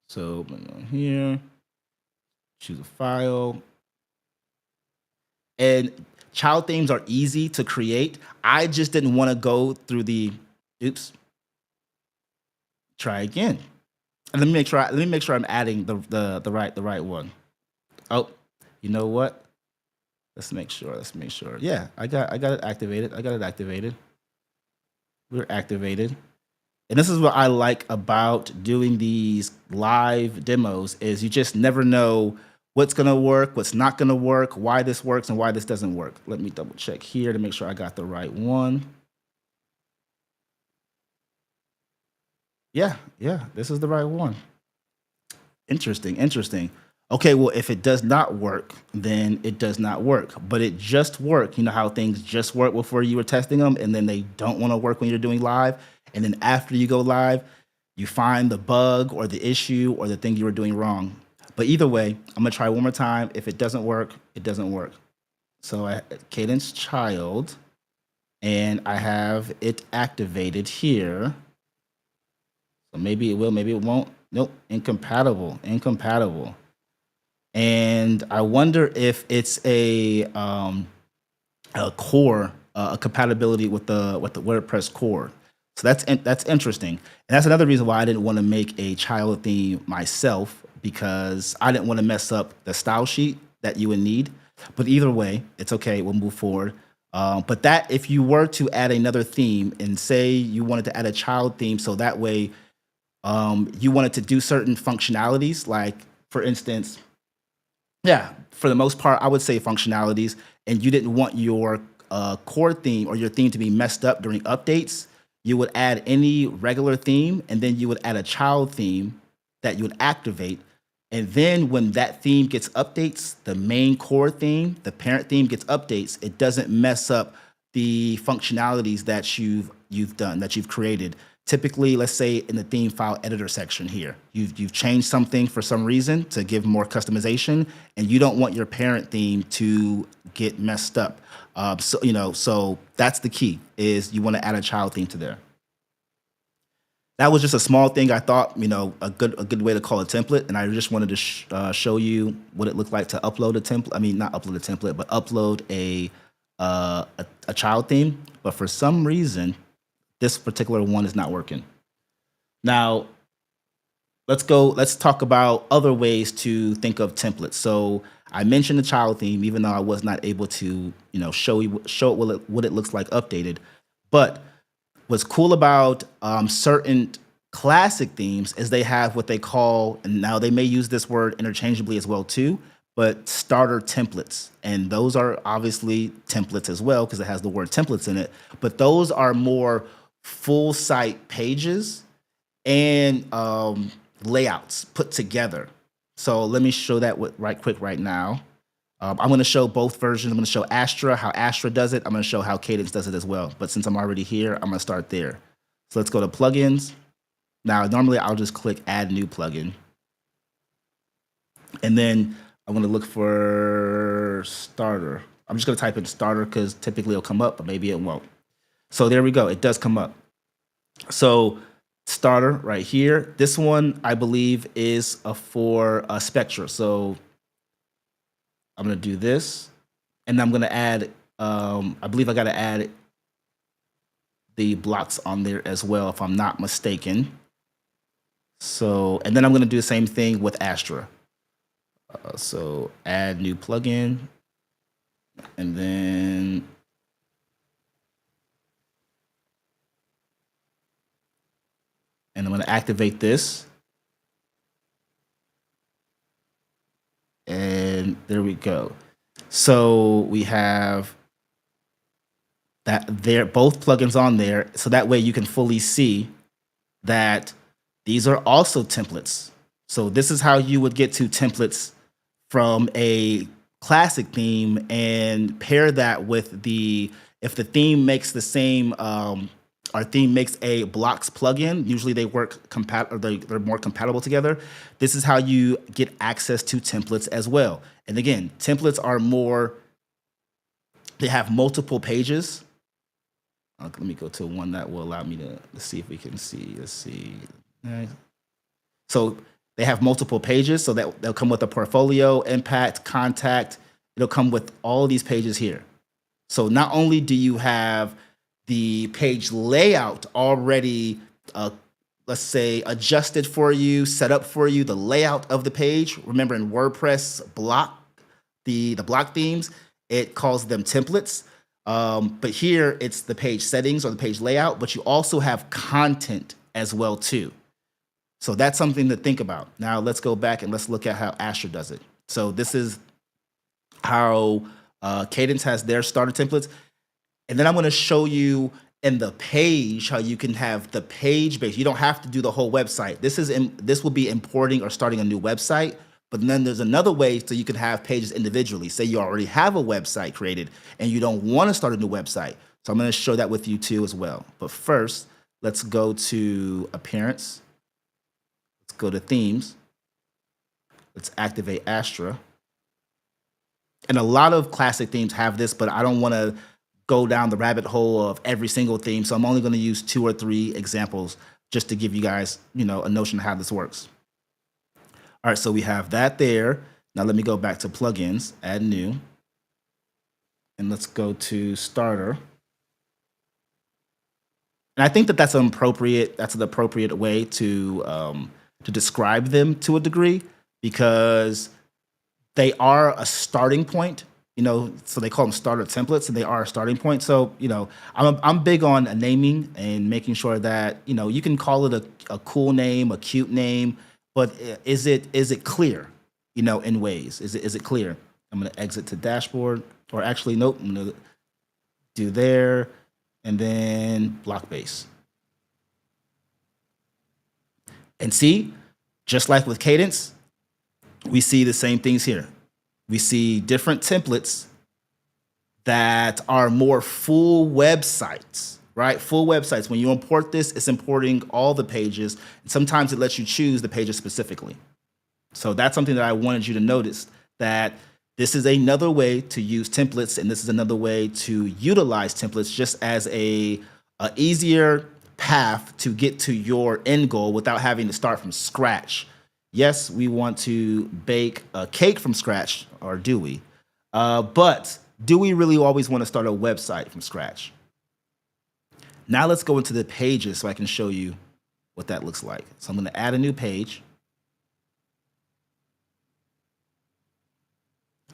So here, choose a file. And child themes are easy to create. I just didn't want to go through the, oops, try again. And let me make sure I'm adding the right one. Oh, you know what? Let's make sure. Yeah, I got it activated. We're activated. And this is what I like about doing these live demos is you just never know what's going to work, what's not going to work, why this works and why this doesn't work. Let me double check here to make sure I got the right one. Yeah, this is the right one. Interesting. Okay, well, if it does not work, then it does not work. But it just worked. You know how things just work before you were testing them, and then they don't want to work when you're doing live. And then after you go live, you find the bug or the issue or the thing you were doing wrong. But either way, I'm gonna try one more time. If it doesn't work, it doesn't work. So I cadence child, and I have it activated here. So maybe it will, maybe it won't. Nope, incompatible. And I wonder if it's a core, a compatibility with the WordPress core. So that's interesting. And that's another reason why I didn't want to make a child theme myself, because I didn't want to mess up the style sheet that you would need. But either way, it's okay. We'll move forward. But that if you were to add another theme and say you wanted to add a child theme, so that way you wanted to do certain functionalities, like for instance, yeah, for the most part, I would say functionalities, and you didn't want your core theme or your theme to be messed up during updates, you would add any regular theme, and then you would add a child theme that you would activate. And then when that theme gets updates, the main core theme, the parent theme gets updates, it doesn't mess up the functionalities that you've done, that you've created. Typically, let's say in the theme file editor section here, you've changed something for some reason to give more customization, and you don't want your parent theme to get messed up. So that's the key, is you want to add a child theme to there. That was just a small thing I thought, a good way to call a template, and I just wanted to show you what it looked like to upload a template. I mean, not upload a template, but upload a child theme. But for some reason, this particular one is not working. Now, let's talk about other ways to think of templates. So I mentioned the child theme, even though I was not able to, show it what it looks like updated. But what's cool about certain classic themes is they have what they call, and now they may use this word interchangeably as well too, but starter templates. And those are obviously templates as well, because it has the word templates in it. But those are more full site pages and layouts put together. So let me show that right now. I'm going to show both versions. I'm going to show Astra, how Astra does it. I'm going to show how Cadence does it as well. But since I'm already here, I'm going to start there. So let's go to plugins. Now, normally I'll just click add new plugin. And then I'm going to look for starter. I'm just going to type in starter because typically it'll come up, but maybe it won't. So there we go. It does come up. So starter right here. This one, I believe, is for Spectra. So I'm going to do this, and I'm going to add, I believe I got to add the blocks on there as well, if I'm not mistaken. So, and then I'm going to do the same thing with Astra. So add new plugin, and then I'm going to activate this. And there we go. So we have that there, both plugins on there. So that way you can fully see that these are also templates. So this is how you would get to templates from a classic theme and pair that with if the theme makes the same, our theme makes a blocks plugin. Usually they work they're more compatible together. This is how you get access to templates as well. And again, templates are they have multiple pages. Let me go to one that will allow me to see if we can see. Let's see. So they have multiple pages, so that they'll come with a portfolio, impact, contact. It'll come with all of these pages here. So not only do you have the page layout already, let's say, adjusted for you, set up for you, the layout of the page. Remember in WordPress the block themes, it calls them templates. But here it's the page settings or the page layout, but you also have content as well too. So that's something to think about. Now let's go back and let's look at how Astra does it. So this is how Cadence has their starter templates. And then I'm going to show you in the page how you can have the page base. You don't have to do the whole website. This will be importing or starting a new website. But then there's another way so you can have pages individually. Say you already have a website created and you don't want to start a new website. So I'm going to show that with you too as well. But first, let's go to Appearance. Let's go to Themes. Let's activate Astra. And a lot of classic themes have this, but I don't want to go down the rabbit hole of every single theme. So I'm only going to use 2 or 3 examples just to give you guys, a notion of how this works. All right, so we have that there. Now let me go back to plugins, add new, and let's go to starter. And I think that that's an appropriate way to describe them to a degree, because they are a starting point. So they call them starter templates, and they are a starting point. So, I'm big on naming and making sure that, you can call it a cool name, a cute name, but is it clear, in ways? Is it clear? I'm going to exit to dashboard, or actually, nope, I'm going to do there, and then block base. And see, just like with Cadence, we see the same things here. We see different templates that are more full websites, right? Full websites. When you import this, it's importing all the pages. And sometimes it lets you choose the pages specifically. So that's something that I wanted you to notice, that this is another way to use templates, and this is another way to utilize templates just as a easier path to get to your end goal without having to start from scratch. Yes, we want to bake a cake from scratch, or do we? But do we really always want to start a website from scratch? Now let's go into the pages so I can show you what that looks like. So I'm going to add a new page.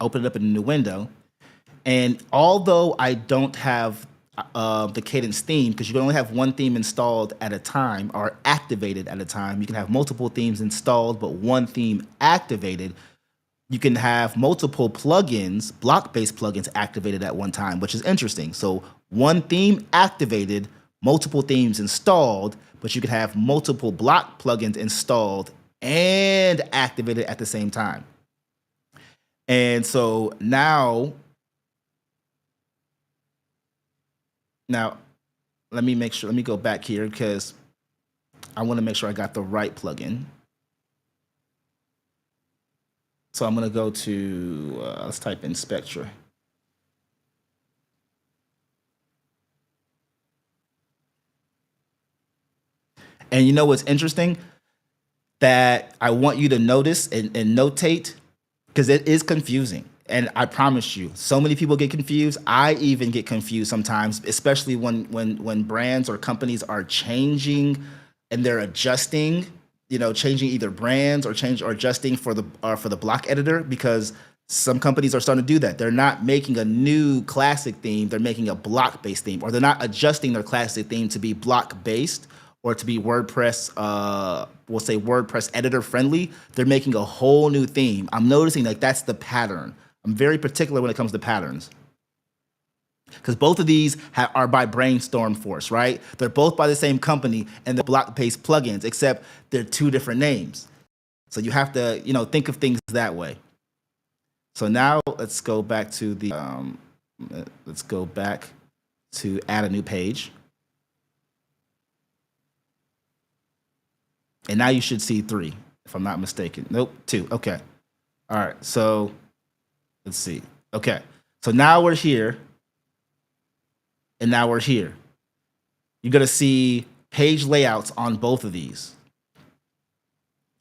Open it up in a new window. And although I don't have the Cadence theme, because you can only have one theme installed at a time, or activated at a time. You can have multiple themes installed, but one theme activated. You can have multiple plugins, block-based plugins activated at one time, which is interesting. So one theme activated, multiple themes installed, but you could have multiple block plugins installed and activated at the same time. And so now let me go back here, because I want to make sure I got the right plugin. So I'm going to go to, let's type in Spectra. And you know what's interesting? That I want you to notice and notate, because it is confusing. And I promise you, so many people get confused. I even get confused sometimes, especially when brands or companies are changing and they're adjusting, changing either brands or adjusting for the block editor, because some companies are starting to do that. They're not making a new classic theme, they're making a block-based theme, or they're not adjusting their classic theme to be block-based or to be WordPress, we'll say WordPress editor friendly. They're making a whole new theme. I'm noticing like that's the pattern. I'm very particular when it comes to patterns, because both of these are by Brainstorm Force, right? They're both by the same company, and they're block-based plugins, except they're 2 different names. So you have to, think of things that way. So now let's go back to add a new page. And now you should see 3, if I'm not mistaken. Nope, 2. Okay. All right. So let's see. Okay. So now we're here. And now we're here. You're going to see page layouts on both of these.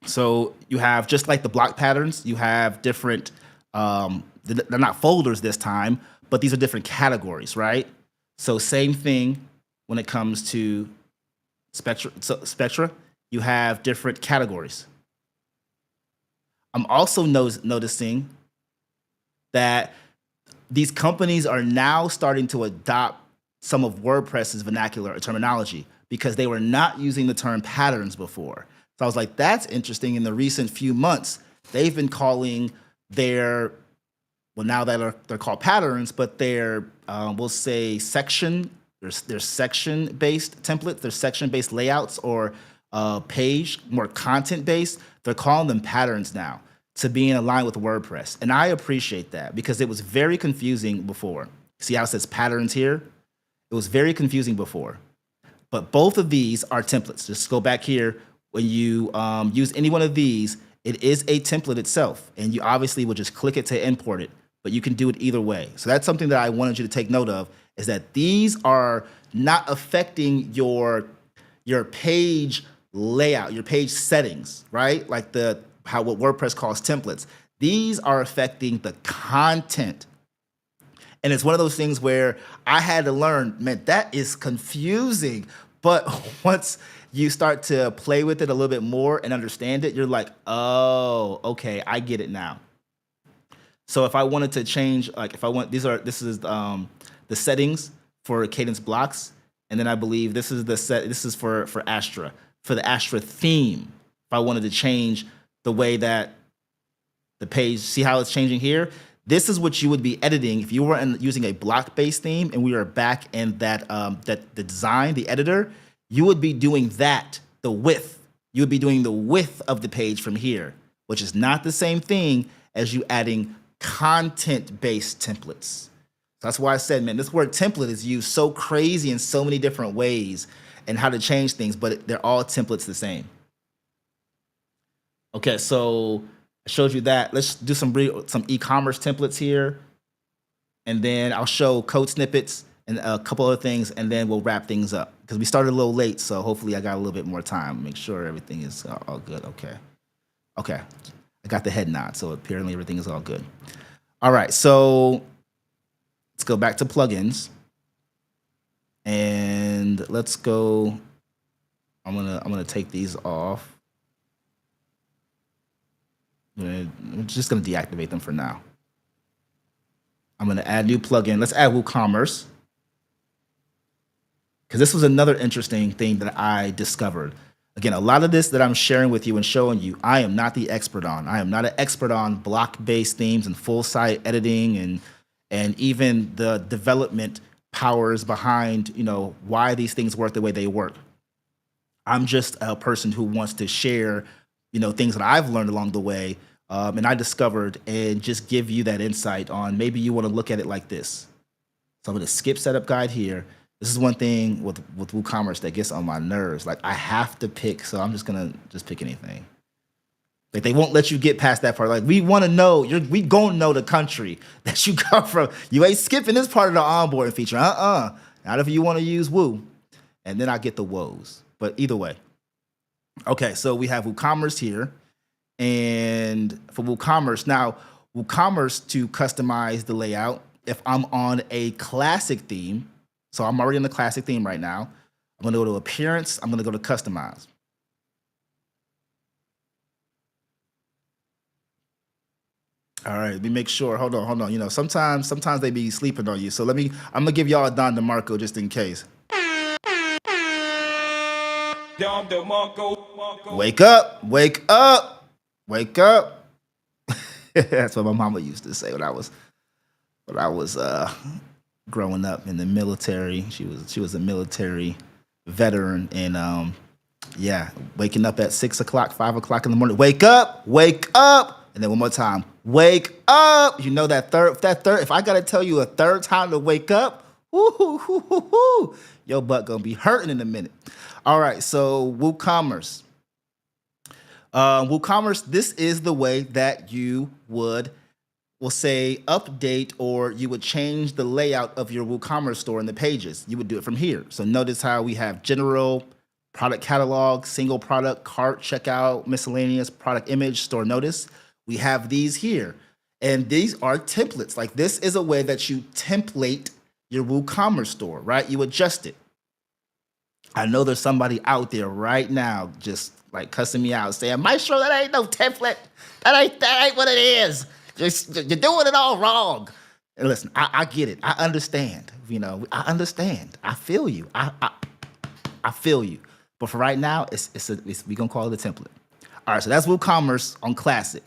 So you have, just like the block patterns, you have different, they're not folders this time, but these are different categories, right? So same thing when it comes to Spectra, you have different categories. I'm also noticing that these companies are now starting to adopt some of WordPress's vernacular or terminology because they were not using the term patterns before. So I was like, that's interesting. In the recent few months, they've been calling their, well, now that they're called patterns, but they're, we'll say there's section-based templates, there's section-based layouts or page, more content-based. They're calling them patterns now to be in line with WordPress. And I appreciate that because it was very confusing before. See how it says patterns here? It was very confusing before. But both of these are templates. Just go back here. When you use any one of these, it is a template itself. And you obviously will just click it to import it. But you can do it either way. So that's something that I wanted you to take note of, is that these are not affecting your page layout, your page settings, right? Like what WordPress calls templates. These are affecting the content. And it's one of those things where I had to learn, man, that is confusing. But once you start to play with it a little bit more and understand it, you're like, oh, okay, I get it now. So if I wanted to change, like if I want, this is the settings for cadence blocks. And then I believe this is for Astra, for the Astra theme. If I wanted to change the way that the page, see how it's changing here? This is what you would be editing if you were using a block-based theme and we were back in the design, the editor, you would be doing that, the width. You would be doing the width of the page from here, which is not the same thing as you adding content-based templates. That's why I said, man, this word template is used so crazy in so many different ways and how to change things, but they're all templates the same. Okay, so I showed you that. Let's do some e-commerce templates here. And then I'll show code snippets and a couple other things, and then we'll wrap things up. Because we started a little late, so hopefully I got a little bit more time. Make sure everything is all good. Okay. I got the head nod, so apparently everything is all good. All right, so let's go back to plugins. And let's go, I'm gonna take these off. I'm just gonna deactivate them for now. I'm gonna add new plugin. Let's add WooCommerce, because this was another interesting thing that I discovered. Again, a lot of this that I'm sharing with you and showing you, I am not the expert on. I am not an expert on block-based themes and full site editing and even the development powers behind, why these things work the way they work. I'm just a person who wants to share, things that I've learned along the way, and I discovered, and just give you that insight on maybe you want to look at it like this. So I'm going to skip setup guide here. This is one thing with WooCommerce that gets on my nerves. Like, I have to pick, so I'm just going to pick anything. Like, they won't let you get past that part. Like, we want to know, we going to know the country that you come from. You ain't skipping this part of the onboarding feature. Not if you want to use Woo. And then I get the woes. But either way. Okay, so we have WooCommerce here. And for WooCommerce, now, WooCommerce, to customize the layout, if I'm on a classic theme, so I'm already in the classic theme right now, I'm going to go to Appearance. I'm going to go to Customize. All right, let me make sure. Hold on. Sometimes they be sleeping on you. So I'm gonna give y'all a Don DeMarco just in case. Wake up, wake up, wake up. That's what my mama used to say when I was growing up in the military. She was a military veteran, and waking up at 6 o'clock, 5 o'clock in the morning. Wake up, and then one more time. Wake up. That third, if I gotta tell you a third time to wake up, your butt gonna be hurting in a minute. All right, so WooCommerce. WooCommerce, this is the way that you would, we'll say, update, or you would change the layout of your WooCommerce store in the pages. You would do it from here. So notice how we have general, product catalog, single product, cart, checkout, miscellaneous, product image, store notice. We have these here, and these are templates. Like, this is a way that you template your WooCommerce store, right? You adjust it. I know there's somebody out there right now just like cussing me out, saying, "Maestro, that ain't no template. That ain't what it is. You're doing it all wrong." And listen, I get it. I understand. I understand. I feel you. I feel you. But for right now, we gonna call it a template. All right, so that's WooCommerce on Classic.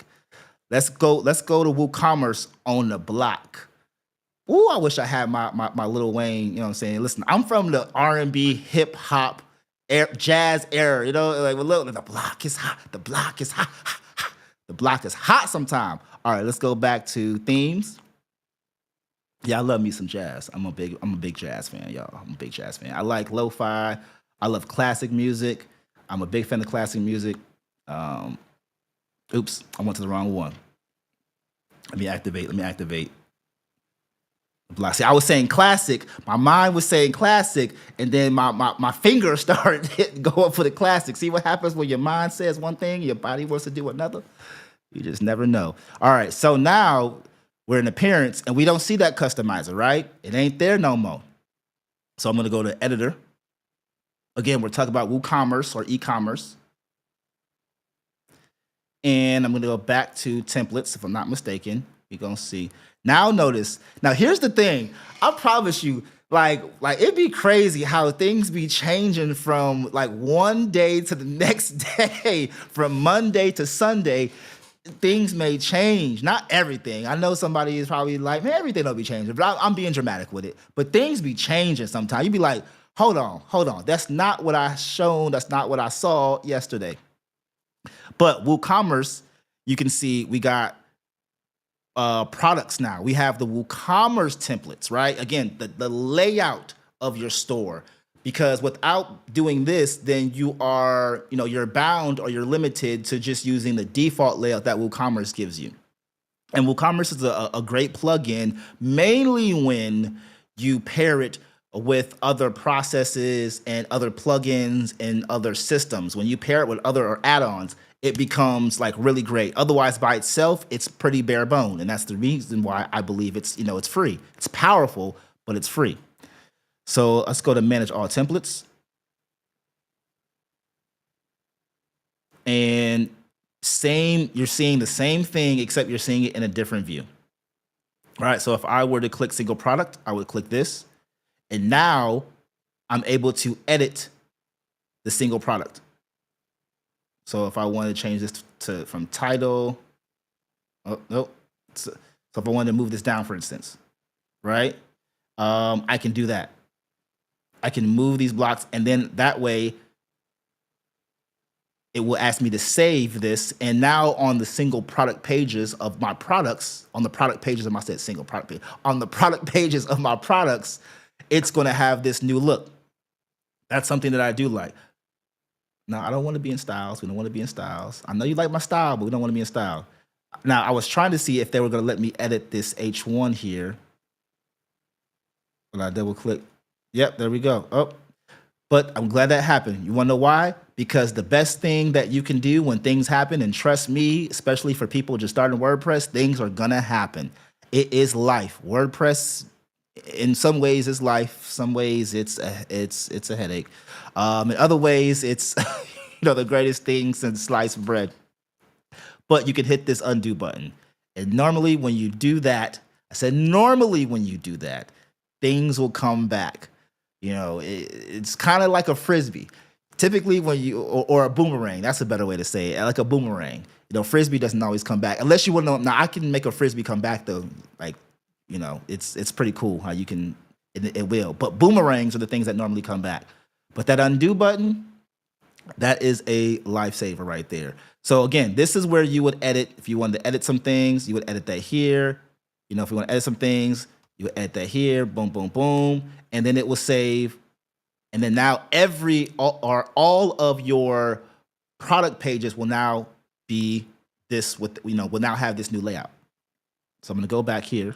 Let's go to WooCommerce on the block. Ooh, I wish I had my Lil Wayne, you know what I'm saying? Listen, I'm from the R&B, hip hop, jazz era, like, well, look, the block is hot. The block is hot. The block is hot sometime. All right, let's go back to themes. Yeah, I love me some jazz. I'm a big jazz fan, y'all. I'm a big jazz fan. I like lo-fi. I love classic music. I'm a big fan of classic music. Oops, I went to the wrong one. Let me activate the block. See, I was saying classic. My mind was saying classic, and then my finger started go up for the classic. See what happens when your mind says one thing, your body wants to do another? You just never know. All right, so now we're in appearance, and we don't see that customizer, right? It ain't there no more. So I'm gonna go to editor. Again, we're talking about WooCommerce or e-commerce. And I'm gonna go back to templates, if I'm not mistaken. You're gonna see. Now notice, now here's the thing. I promise you, like it'd be crazy how things be changing from like one day to the next day, from Monday to Sunday. Things may change, not everything. I know somebody is probably like, man, everything don't be changing, but I'm being dramatic with it. But things be changing sometimes. You be like, hold on. That's not what I shown. That's not what I saw yesterday. But WooCommerce, you can see we got products now. We have the WooCommerce templates, right? Again, the layout of your store. Because without doing this, then you are, you're bound or you're limited to just using the default layout that WooCommerce gives you. And WooCommerce is a great plugin, mainly when you pair it with other processes and other plugins and other systems. When you pair it with other add-ons, it becomes like really great. Otherwise, by itself, it's pretty bare bone. And that's the reason why I believe it's free. It's powerful, but it's free. So let's go to manage all templates. And you're seeing the same thing, except you're seeing it in a different view. All right, so if I were to click single product, I would click this. And now I'm able to edit the single product. So if I wanted to change this from title, So if I wanted to move this down, for instance, right? I can do that. I can move these blocks, and then that way it will ask me to save this. And now on the single product pages of my products, on the product pages of my single product page, on the product pages of my products, it's going to have this new look. That's something that I do like. Now, I don't want to be in styles. We don't want to be in styles. I know you like my style, but we don't want to be in style. Now, I was trying to see if they were going to let me edit this H1 here. When I double click, yep, there we go. Oh, but I'm glad that happened. You want to know why? Because the best thing that you can do when things happen, and trust me, especially for people just starting WordPress, things are going to happen. It is life. WordPress, in some ways, is life. Some ways, it's a headache. In other ways, it's the greatest thing since sliced bread. But you can hit this undo button. And normally when you do that, I said normally when you do that, things will come back. It's kind of like a Frisbee. Typically when or a boomerang, that's a better way to say it, like a boomerang. Frisbee doesn't always come back. Unless you want to know, now I can make a Frisbee come back though. Like, it's pretty cool how you can, it will. But boomerangs are the things that normally come back. But that undo button, that is a lifesaver right there. So again, this is where you would edit. If you wanted to edit some things, you would edit that here. If you want to edit some things, you would edit that here, boom, boom, boom. And then it will save. And then now all of your product pages will now be this will now have this new layout. So I'm going to go back here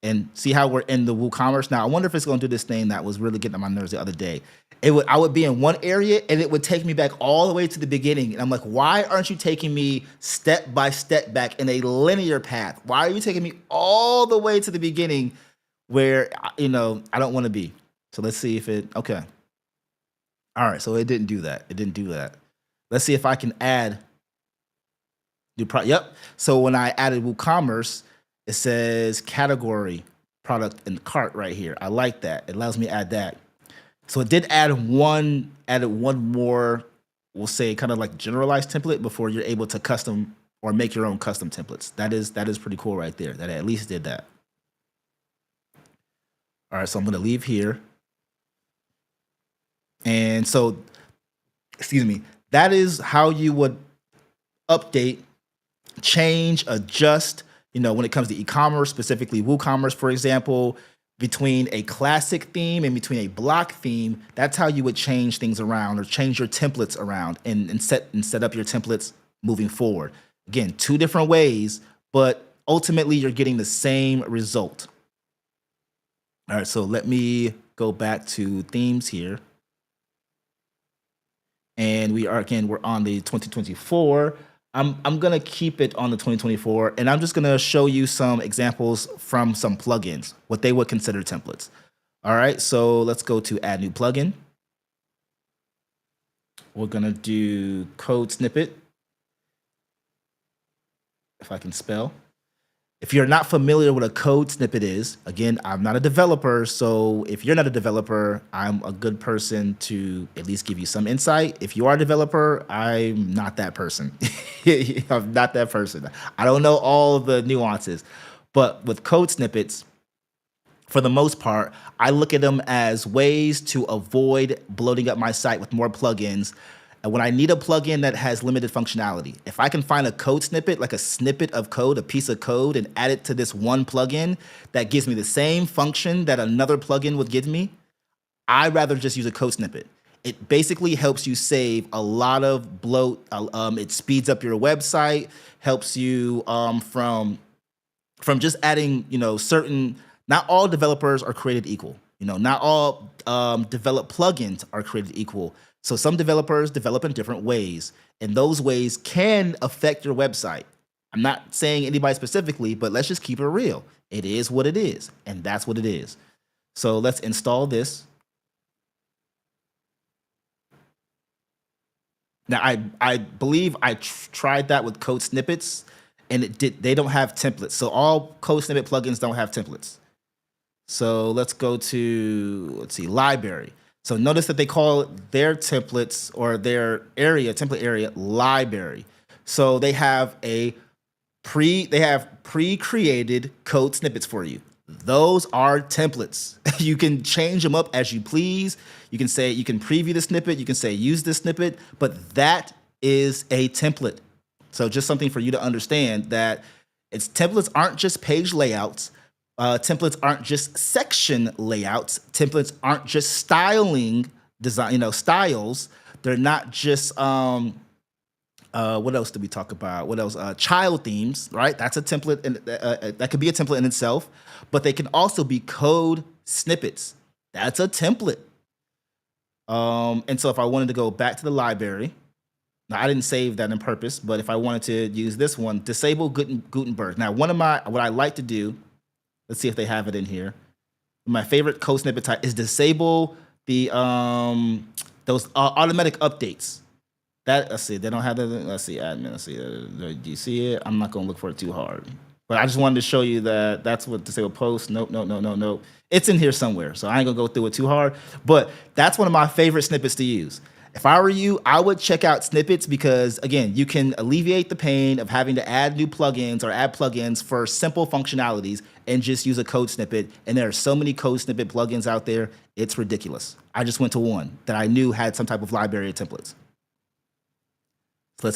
and see how we're in the WooCommerce. Now, I wonder if it's going to do this thing that was really getting on my nerves the other day. I would be in one area and it would take me back all the way to the beginning. And I'm like, why aren't you taking me step by step back in a linear path? Why are you taking me all the way to the beginning where, I don't want to be? So let's see if okay. All right, so it didn't do that. Let's see if I can add new product. Yep. So when I added WooCommerce, It says category, product, and cart right here. I like that. It allows me to add that. So it did added one more, we'll say kind of like generalized template before you're able to custom or make your own custom templates. That is pretty cool right there. That it at least did that. All right, so I'm gonna leave here. And so, excuse me, that is how you would update, change, adjust, when it comes to e-commerce, specifically WooCommerce, for example, between a classic theme and between a block theme. That's how you would change things around or change your templates around and set up your templates moving forward. Again, two different ways, but ultimately you're getting the same result. All right, so let me go back to themes here. And we're on the 2024. I'm gonna keep it on the 2024, and I'm just gonna show you some examples from some plugins, what they would consider templates. All right, so let's go to add new plugin. We're gonna do code snippet, if I can spell. If you're not familiar with what a code snippet is, again, I'm not a developer, so if you're not a developer, I'm a good person to at least give you some insight. If you are a developer, I'm not that person. I'm not that person. I don't know all of the nuances, but with code snippets, for the most part, I look at them as ways to avoid bloating up my site with more plugins. And when I need a plugin that has limited functionality, if I can find a code snippet, like a snippet of code, a piece of code, and add it to this one plugin that gives me the same function that another plugin would give me, I'd rather just use a code snippet. It basically helps you save a lot of bloat. It speeds up your website, helps you from just adding, certain. Not all developers are created equal. Not all developed plugins are created equal. So some developers develop in different ways, and those ways can affect your website. I'm not saying anybody specifically, but let's just keep it real. It is what it is, and that's what it is. So let's install this. Now, I believe I tried that with code snippets, and they don't have templates. So all code snippet plugins don't have templates. So let's go to, library. So notice that they call their templates or their template area library. So they have pre-created code snippets for you. Those are templates. You can change them up as you please. You can preview the snippet. You can say use this snippet, but that is a template. So just something for you to understand that templates aren't just page layouts. Templates aren't just section layouts. Templates aren't just styling design, styles. They're not just what else did we talk about? What else? Child themes, right? That's a template, and that could be a template in itself. But they can also be code snippets. That's a template. And so if I wanted to go back to the library, now I didn't save that on purpose, but if I wanted to use this one, disable Gutenberg. Now, what I like to do. Let's see if they have it in here. My favorite code snippet type is disable the those automatic updates. Let's see, they don't have that. Let's see, admin. Let's see, do you see it? I'm not gonna look for it too hard, but I just wanted to show you that that's what disable post. Nope. It's in here somewhere, so I ain't gonna go through it too hard. But that's one of my favorite snippets to use. If I were you, I would check out snippets because, again, you can alleviate the pain of having to add new plugins or add plugins for simple functionalities and just use a code snippet. And there are so many code snippet plugins out there, it's ridiculous. I just went to one that I knew had some type of library of templates. So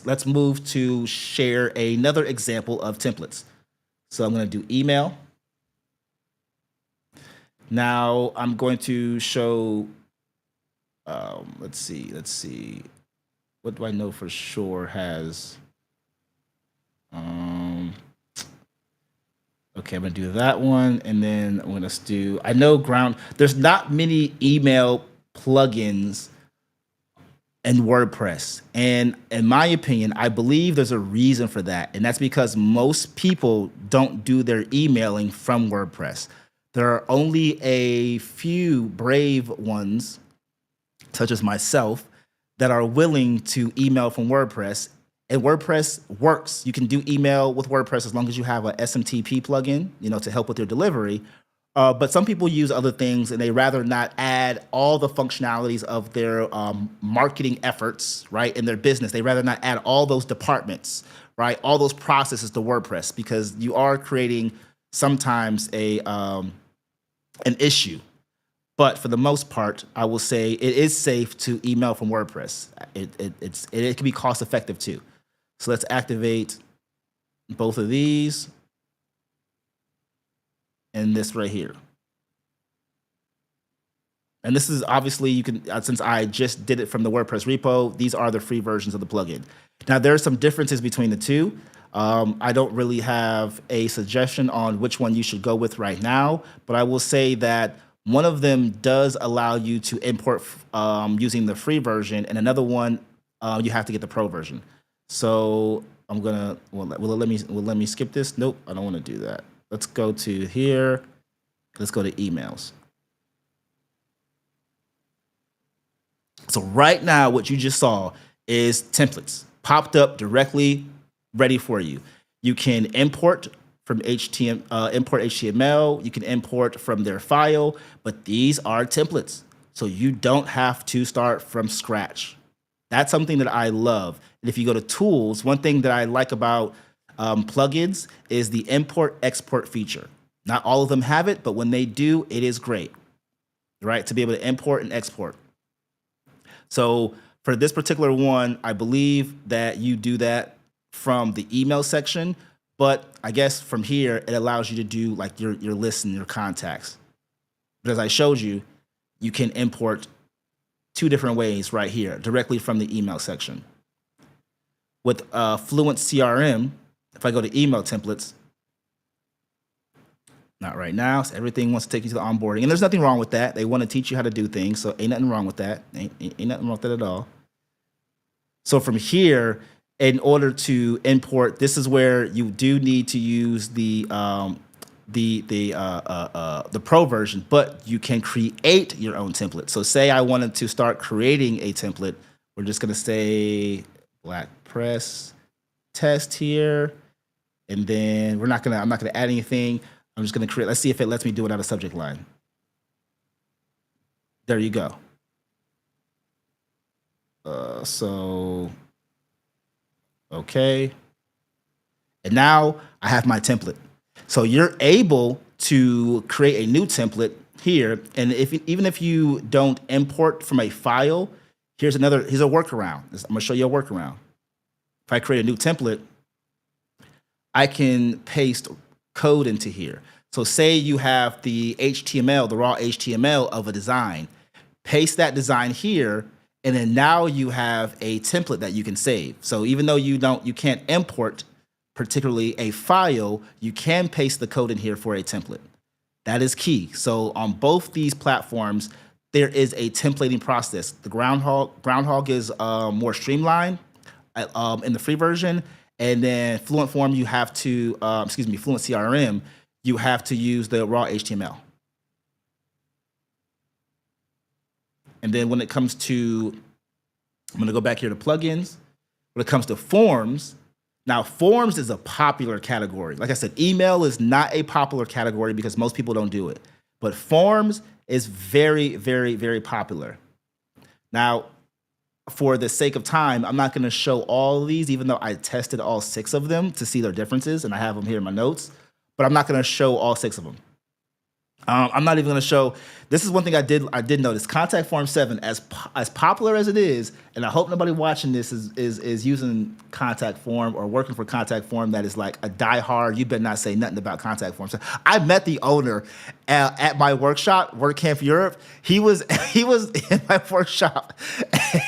let's move to share another example of templates. So I'm going to do email. Now I'm going to show. Let's see. What do I know for sure has? Okay, I'm gonna do that one, and then I'm gonna do. I know there's not many email plugins in WordPress, and in my opinion, I believe there's a reason for that, and that's because most people don't do their emailing from WordPress. There are only a few brave ones, such as myself, that are willing to email from WordPress. And WordPress works. You can do email with WordPress as long as you have a SMTP plugin, to help with your delivery. But some people use other things and they rather not add all the functionalities of their marketing efforts, right, in their business. They rather not add all those departments, right, all those processes to WordPress because you are creating sometimes an issue. But for the most part, I will say it is safe to email from WordPress. It can be cost effective too. So let's activate both of these and this right here. And this is obviously, you can, since I just did it from the WordPress repo, these are the free versions of the plugin. Now there are some differences between the two. I don't really have a suggestion on which one you should go with right now, but I will say that one of them does allow you to import using the free version, and another one you have to get the pro version. So I'm gonna, will it let me skip this? Nope, I don't want to do that. Let's go to here. Let's go to emails. So right now, what you just saw is templates popped up directly, ready for you. You can import from HTML. You can import from their file, but these are templates. So you don't have to start from scratch. That's something that I love. And if you go to tools, one thing that I like about plugins is the import export feature. Not all of them have it, but when they do, it is great, right? To be able to import and export. So for this particular one, I believe that you do that from the email section, but I guess from here, it allows you to do like your lists and your contacts. But as I showed you, you can import two different ways right here, directly from the email section. With Fluent CRM, if I go to email templates, not right now, so everything wants to take you to the onboarding. And there's nothing wrong with that. They want to teach you how to do things, so ain't nothing wrong with that. Ain't nothing wrong with that at all. So from here, in order to import, this is where you do need to use the pro version, but you can create your own template. So say I wanted to start creating a template. We're just gonna say Black Press test here, and then I'm not gonna add anything. I'm just gonna create. Let's see if it lets me do it out of subject line. There you go. Okay. And now I have my template. So you're able to create a new template here. And even if you don't import from a file, here's a workaround. I'm gonna show you a workaround. If I create a new template, I can paste code into here. So say you have the HTML, the raw HTML of a design, paste that design here, and then now you have a template that you can save. So even though you can't import particularly a file, you can paste the code in here for a template. That is key. So on both these platforms, there is a templating process. The Groundhog is more streamlined in the free version, and then Fluent Form, you have to, Fluent CRM, you have to use the raw HTML. And then when it comes to, I'm gonna go back here to plugins. When it comes to forms, now forms is a popular category. Like I said, email is not a popular category because most people don't do it. But forms is very, very, very popular. Now, for the sake of time, I'm not gonna show all of these, even though I tested all 6 of them to see their differences, and I have them here in my notes, but I'm not gonna show all 6 of them. I'm not even going to show. This is one thing I did notice. Contact Form 7, as popular as it is, and I hope nobody watching this is using Contact Form or working for Contact Form that is like a diehard. You better not say nothing about Contact Form. So I met the owner at my workshop, WordCamp Europe. He was in my workshop,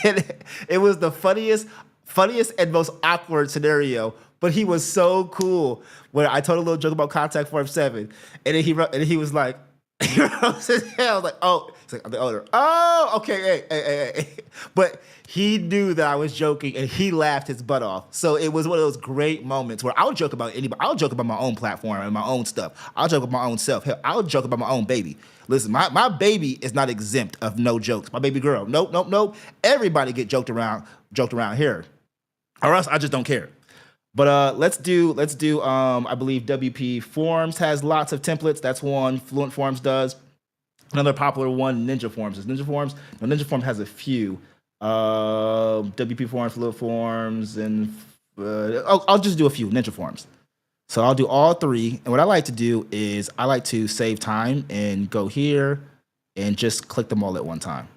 and it was the funniest and most awkward scenario. But he was so cool. Where I told a little joke about Contact Form 7, and then he was like, he rose his hand. I was like, oh, it's like, I'm the owner. Oh, okay, hey. But he knew that I was joking, and he laughed his butt off. So it was one of those great moments where I'll joke about anybody. I'll joke about my own platform and my own stuff. I'll joke about my own self. Hell, I'll joke about my own baby. Listen, my baby is not exempt of no jokes. My baby girl, nope. Everybody get joked around here. or else I just don't care. But let's do I believe WP Forms has lots of templates. That's one. Fluent Forms does. Another popular one, Ninja Forms. Is Ninja Forms? No, Ninja Forms has a few. WP Forms, Fluent Forms, and I'll just do a few Ninja Forms. So I'll do all three. And what I like to do is I like to save time and go here and just click them all at one time.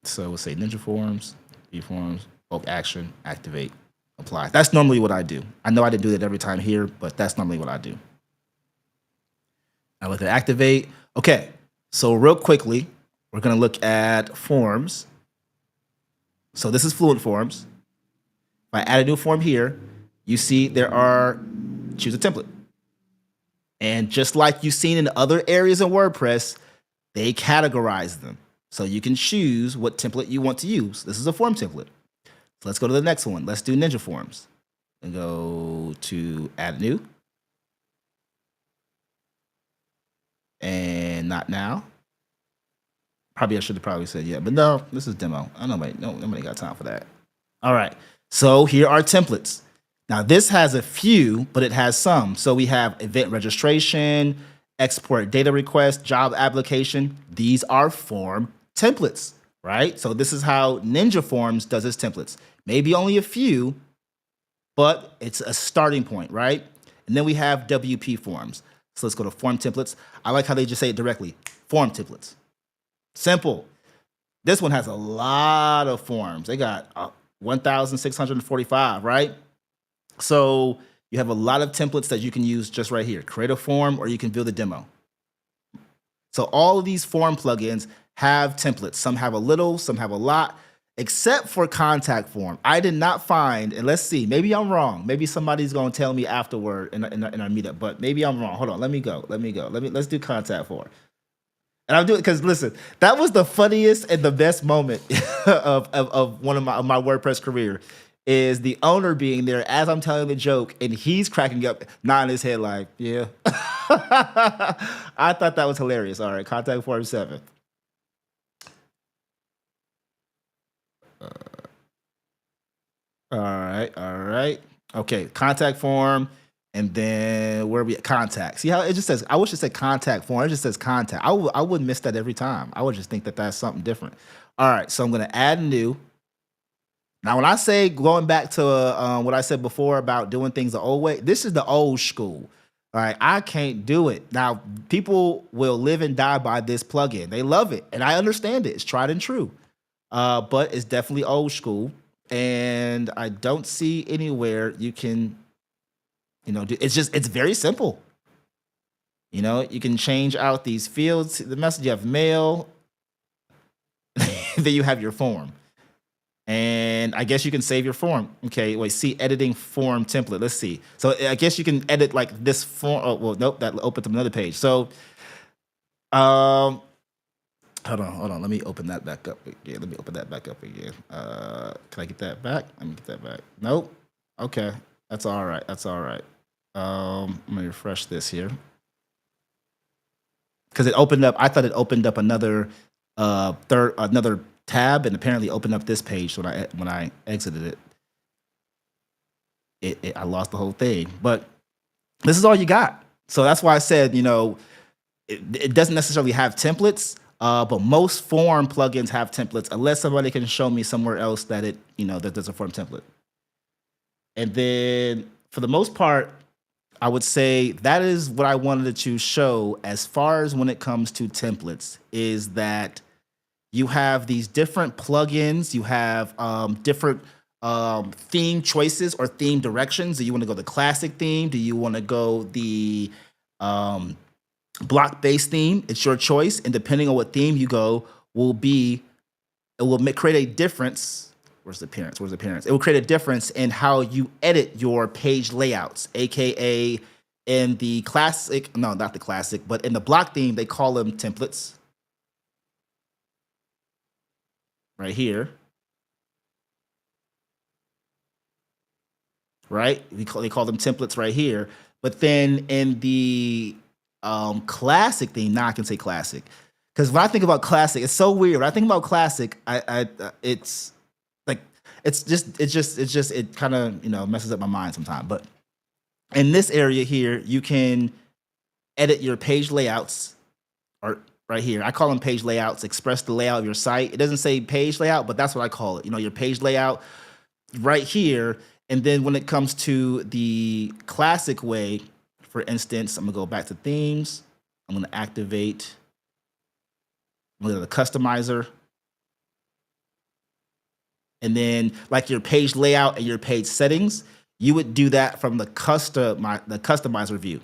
So we'll say Ninja Forms, B Forms, bulk action, activate, apply. That's normally what I do. I know I didn't do that every time here, but that's normally what I do. I look at activate. Okay, so real quickly, we're gonna look at forms. So this is Fluent Forms. If I add a new form here, you see there are, choose a template. And just like you've seen in other areas in WordPress, they categorize them. So you can choose what template you want to use. This is a form template. So let's go to the next one. Let's do Ninja Forms. And go to add new. And not now. Probably I should have probably said yeah, but no, this is demo. I know nobody got time for that. All right. So here are templates. Now this has a few, but it has some. So we have event registration, export data request, job application. These are form templates, right? So this is how Ninja Forms does its templates. Maybe only a few, but it's a starting point, right? And then we have WP Forms. So let's go to form templates. I like how they just say it directly, form templates. Simple. This one has a lot of forms. They got 1,645, right? So you have a lot of templates that you can use just right here. Create a form or you can build a demo. So all of these form plugins have templates. Some have a little, some have a lot, except for contact form. I did not find, and let's see, maybe I'm wrong. Maybe somebody's going to tell me afterward in our meetup, but maybe I'm wrong. Hold on, let me go. Let's do contact form. And I'm doing it because listen, that was the funniest and the best moment of one of my WordPress career. Is the owner being there as I'm telling the joke and he's cracking up, nodding his head like, yeah. I thought that was hilarious. All right, contact form 7. All right. Okay, contact form, and then where are we at? Contact. See how it just says, I wish it said contact form. It just says contact. I would miss that every time. I would just think that that's something different. All right, so I'm going to add new. Now, when I say going back to what I said before about doing things the old way, this is the old school. All right, I can't do it. Now, people will live and die by this plugin. They love it, and I understand it. It's tried and true, but it's definitely old school, and I don't see anywhere you can, it's very simple. You can change out these fields. The message, you have mail, then you have your form. And I guess you can save your form. Okay, wait, see editing form template. Let's see. So I guess you can edit like this form. Oh, well, nope, that opens up another page. So, hold on. Let me open that back up again. Can I get that back? Let me get that back. Nope. Okay, that's all right. I'm gonna refresh this here. Because it opened up, I thought it opened up another another tab, and apparently opened up this page. So when I exited it, I lost the whole thing. But this is all you got. So that's why I said, it doesn't necessarily have templates, but most form plugins have templates, unless somebody can show me somewhere else that that there's a form template. And then for the most part, I would say that is what I wanted to show as far as when it comes to templates, is that you have these different plugins, you have different theme choices or theme directions. Do you want to go the classic theme? Do you want to go the block-based theme? It's your choice, and depending on what theme you go, it will create a difference. Where's the appearance? It will create a difference in how you edit your page layouts, aka in the classic, no, not the classic, but in the block theme, they call them templates. Right here. Right? They call them templates right here. But then in the classic theme, now I can say classic. Because when I think about classic, it's so weird. When I think about classic, it's like, it kind of messes up my mind sometimes. But in this area here, you can edit your page layouts, or right here, I call them page layouts. Express the layout of your site. It doesn't say page layout, but that's what I call it. Your page layout right here. And then when it comes to the classic way, for instance, I'm gonna go back to themes. I'm gonna activate. I'm gonna go to the customizer. And then like your page layout and your page settings, you would do that from the customizer view.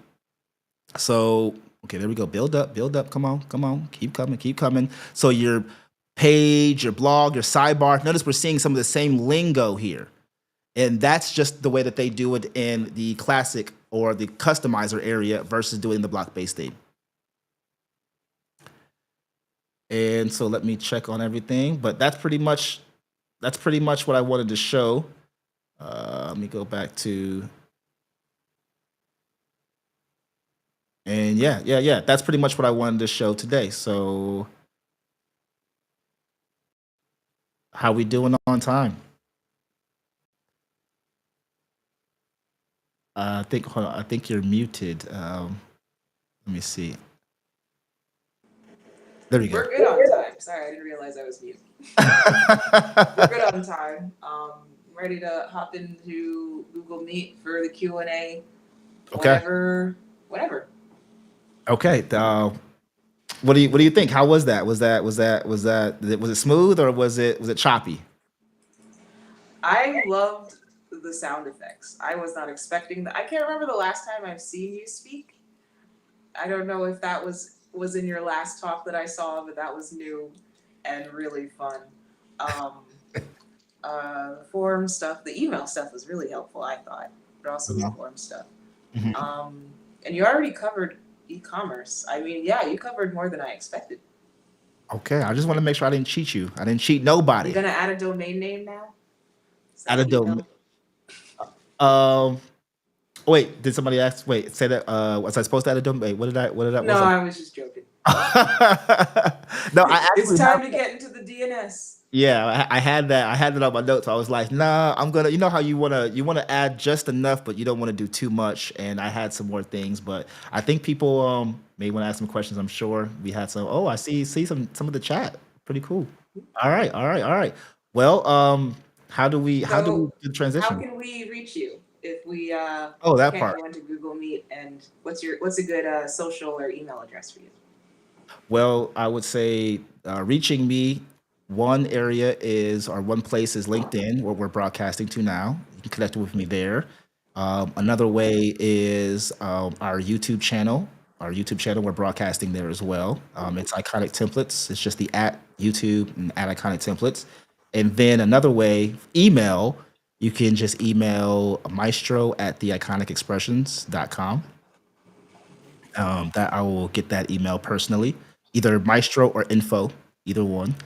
So, okay, there we go. Build up. Come on. Keep coming. So your page, your blog, your sidebar. Notice we're seeing some of the same lingo here. And that's just the way that they do it in the classic or the customizer area versus doing the block-based theme. And so let me check on everything. But that's pretty much what I wanted to show. Let me go back to, and yeah. That's pretty much what I wanted to show today. So how we doing on time? I think you're muted. Let me see. There we go. We're good on time. Sorry, I didn't realize I was muted. We're good on time. Ready to hop into Google Meet for the Q&A. Okay. Whatever. Okay. What do you think? How was that? Was it smooth or was it choppy? I loved the sound effects. I was not expecting that. I can't remember the last time I've seen you speak. I don't know if that was in your last talk that I saw, but that was new and really fun. The forum stuff, the email stuff was really helpful, I thought, but also the forum stuff. Mhm. And you already covered e-commerce. I mean, yeah, you covered more than I expected. Okay, I just want to make sure I didn't cheat you. I didn't cheat nobody. You gonna add a domain name now? Add a domain. Wait, did somebody ask? Wait, say that. Was I supposed to add a domain? Wait, what did I? No, I was just joking. No, I actually. It's time to get into the DNS. Yeah, I had that. I had that on my notes. I was like, nah, I'm gonna. You know how you wanna add just enough, but you don't want to do too much. And I had some more things, but I think people may want to ask some questions. I'm sure we had some. Oh, I see some of the chat. Pretty cool. All right. Well, how do we do the transition? How can we reach you if we that can't part. go into Google Meet? And what's a good social or email address for you? Well, I would say reaching me. One place is LinkedIn, where we're broadcasting to now. You can connect with me there. Another way is our YouTube channel. We're broadcasting there as well. It's Iconic Templates. It's just the @YouTube and @Iconic Templates. And then another way, email. You can just email maestro@theiconicexpressions.com. That I will get that email personally, either maestro or info, either one.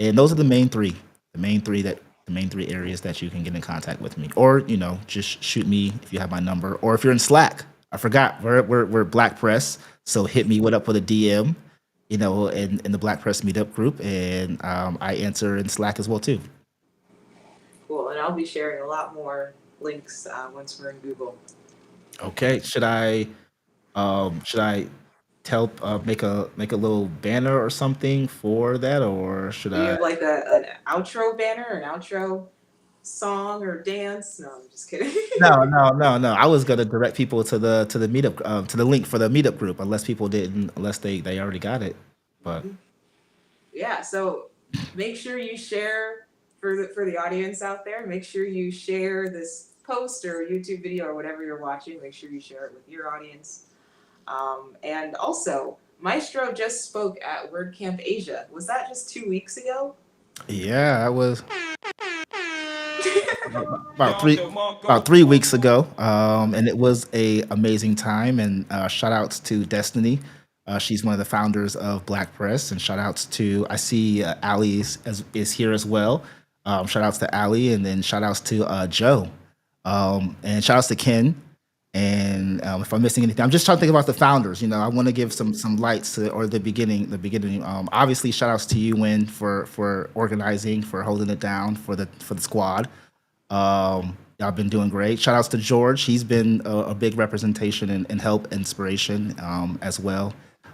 And those are the main three areas that you can get in contact with me, or just shoot me if you have my number, or if you're in Slack. I forgot we're Black Press, so hit me up with a DM, in the Black Press meetup group, and I answer in Slack as well too. Cool, and I'll be sharing a lot more links once we're in Google. Okay, should I tell make a little banner or something for that, or should Do you I? have like an outro banner, an outro song or dance? No, I'm just kidding. No. I was gonna direct people to the meetup, to the link for the meetup group, unless they already got it. But Yeah, so make sure you share for the audience out there. Make sure you share this post or YouTube video or whatever you're watching. Make sure you share it with your audience. And also, Maestro just spoke at WordCamp Asia. Was that just 2 weeks ago? yeah, that was about 3 weeks ago, and it was a amazing time. And shout outs to Destiny. She's one of the founders of Black Press, and shout outs to, I see Ali is here as well. Shout outs to Ali, and then shout outs to Joe, and shout outs to Ken. And if I'm missing anything, I'm just trying to think about the founders. I want to give some lights to, or the beginning. Obviously, shout outs to you, Win, for organizing, for holding it down for the squad. Y'all been doing great. Shout outs to George. He's been a big representation and help, inspiration as well.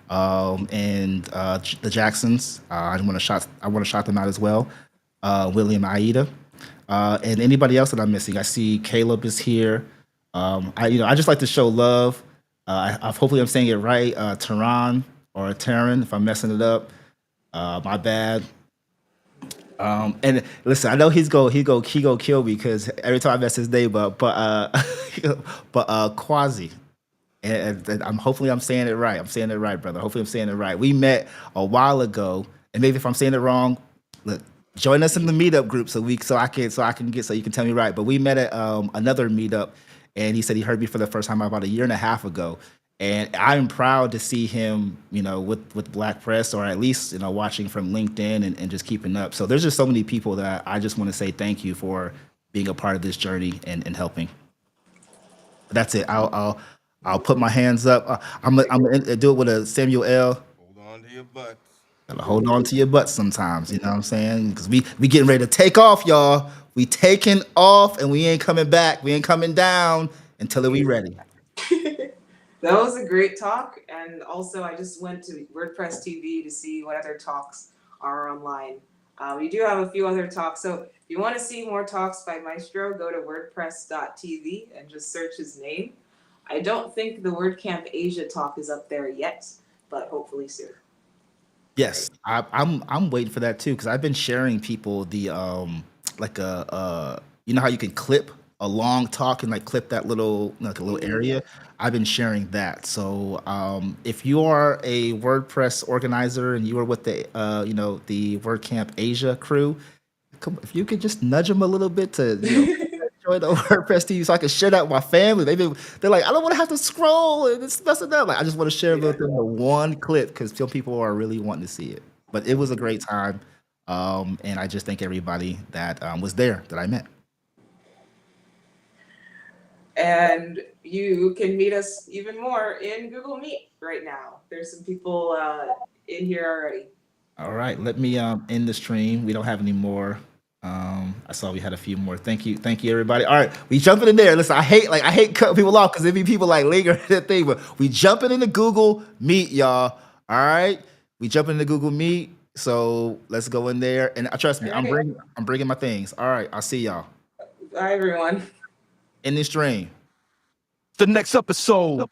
And the Jacksons. I want to shout them out as well. William Aida. And anybody else that I'm missing. I see Caleb is here. I just like to show love. Hopefully I'm saying it right. Tehran or Taryn, if I'm messing it up, my bad. And listen, I know he go kill me because every time I mess his name up, but Quasi. And hopefully I'm saying it right. I'm saying it right, brother. Hopefully I'm saying it right. We met a while ago, and maybe if I'm saying it wrong, look, join us in the meetup group so you can tell me right. But we met at another meetup, and he said he heard me for the first time about a year and a half ago. And I'm proud to see him, with Black Press, or at least, watching from LinkedIn and just keeping up. So there's just so many people that I just want to say thank you for being a part of this journey and helping. That's it. I'll put my hands up. I'm gonna do it with a Samuel L. Hold on to your butts. Gotta hold on to your butt sometimes. You know what I'm saying? Because we getting ready to take off, y'all. We taking off, and we ain't coming back. We ain't coming down until we ready. That was a great talk, and also I just went to WordPress TV to see what other talks are online. We do have a few other talks, so if you want to see more talks by Maestro, go to wordpress.tv and just search his name. I don't think the WordCamp Asia talk is up there yet, but hopefully soon. Yes, I'm waiting for that too because I've been sharing people the like how you can clip a long talk and like clip that little like a little area. I've been sharing that. So if you are a WordPress organizer and you are with the the WordCamp Asia crew, if you could just nudge them a little bit to join the WordPress team so I can share that with my family. They're like, I don't want to have to scroll and it's messing up. Like I just want to share with them the one clip because some people are really wanting to see it. But it was a great time. And I just thank everybody that was there that I met. And you can meet us even more in Google Meet right now. There's some people in here already. All right, let me end the stream. We don't have any more. I saw we had a few more. Thank you, everybody. All right, we jumping in there. Listen, I hate cutting people off because there be people like linger at that thing, but we jumping into Google Meet, y'all. All right, we jumping into Google Meet. So let's go in there, and trust me, I'm bringing my things. All right, I'll see y'all Bye, everyone. in the stream. The next episode.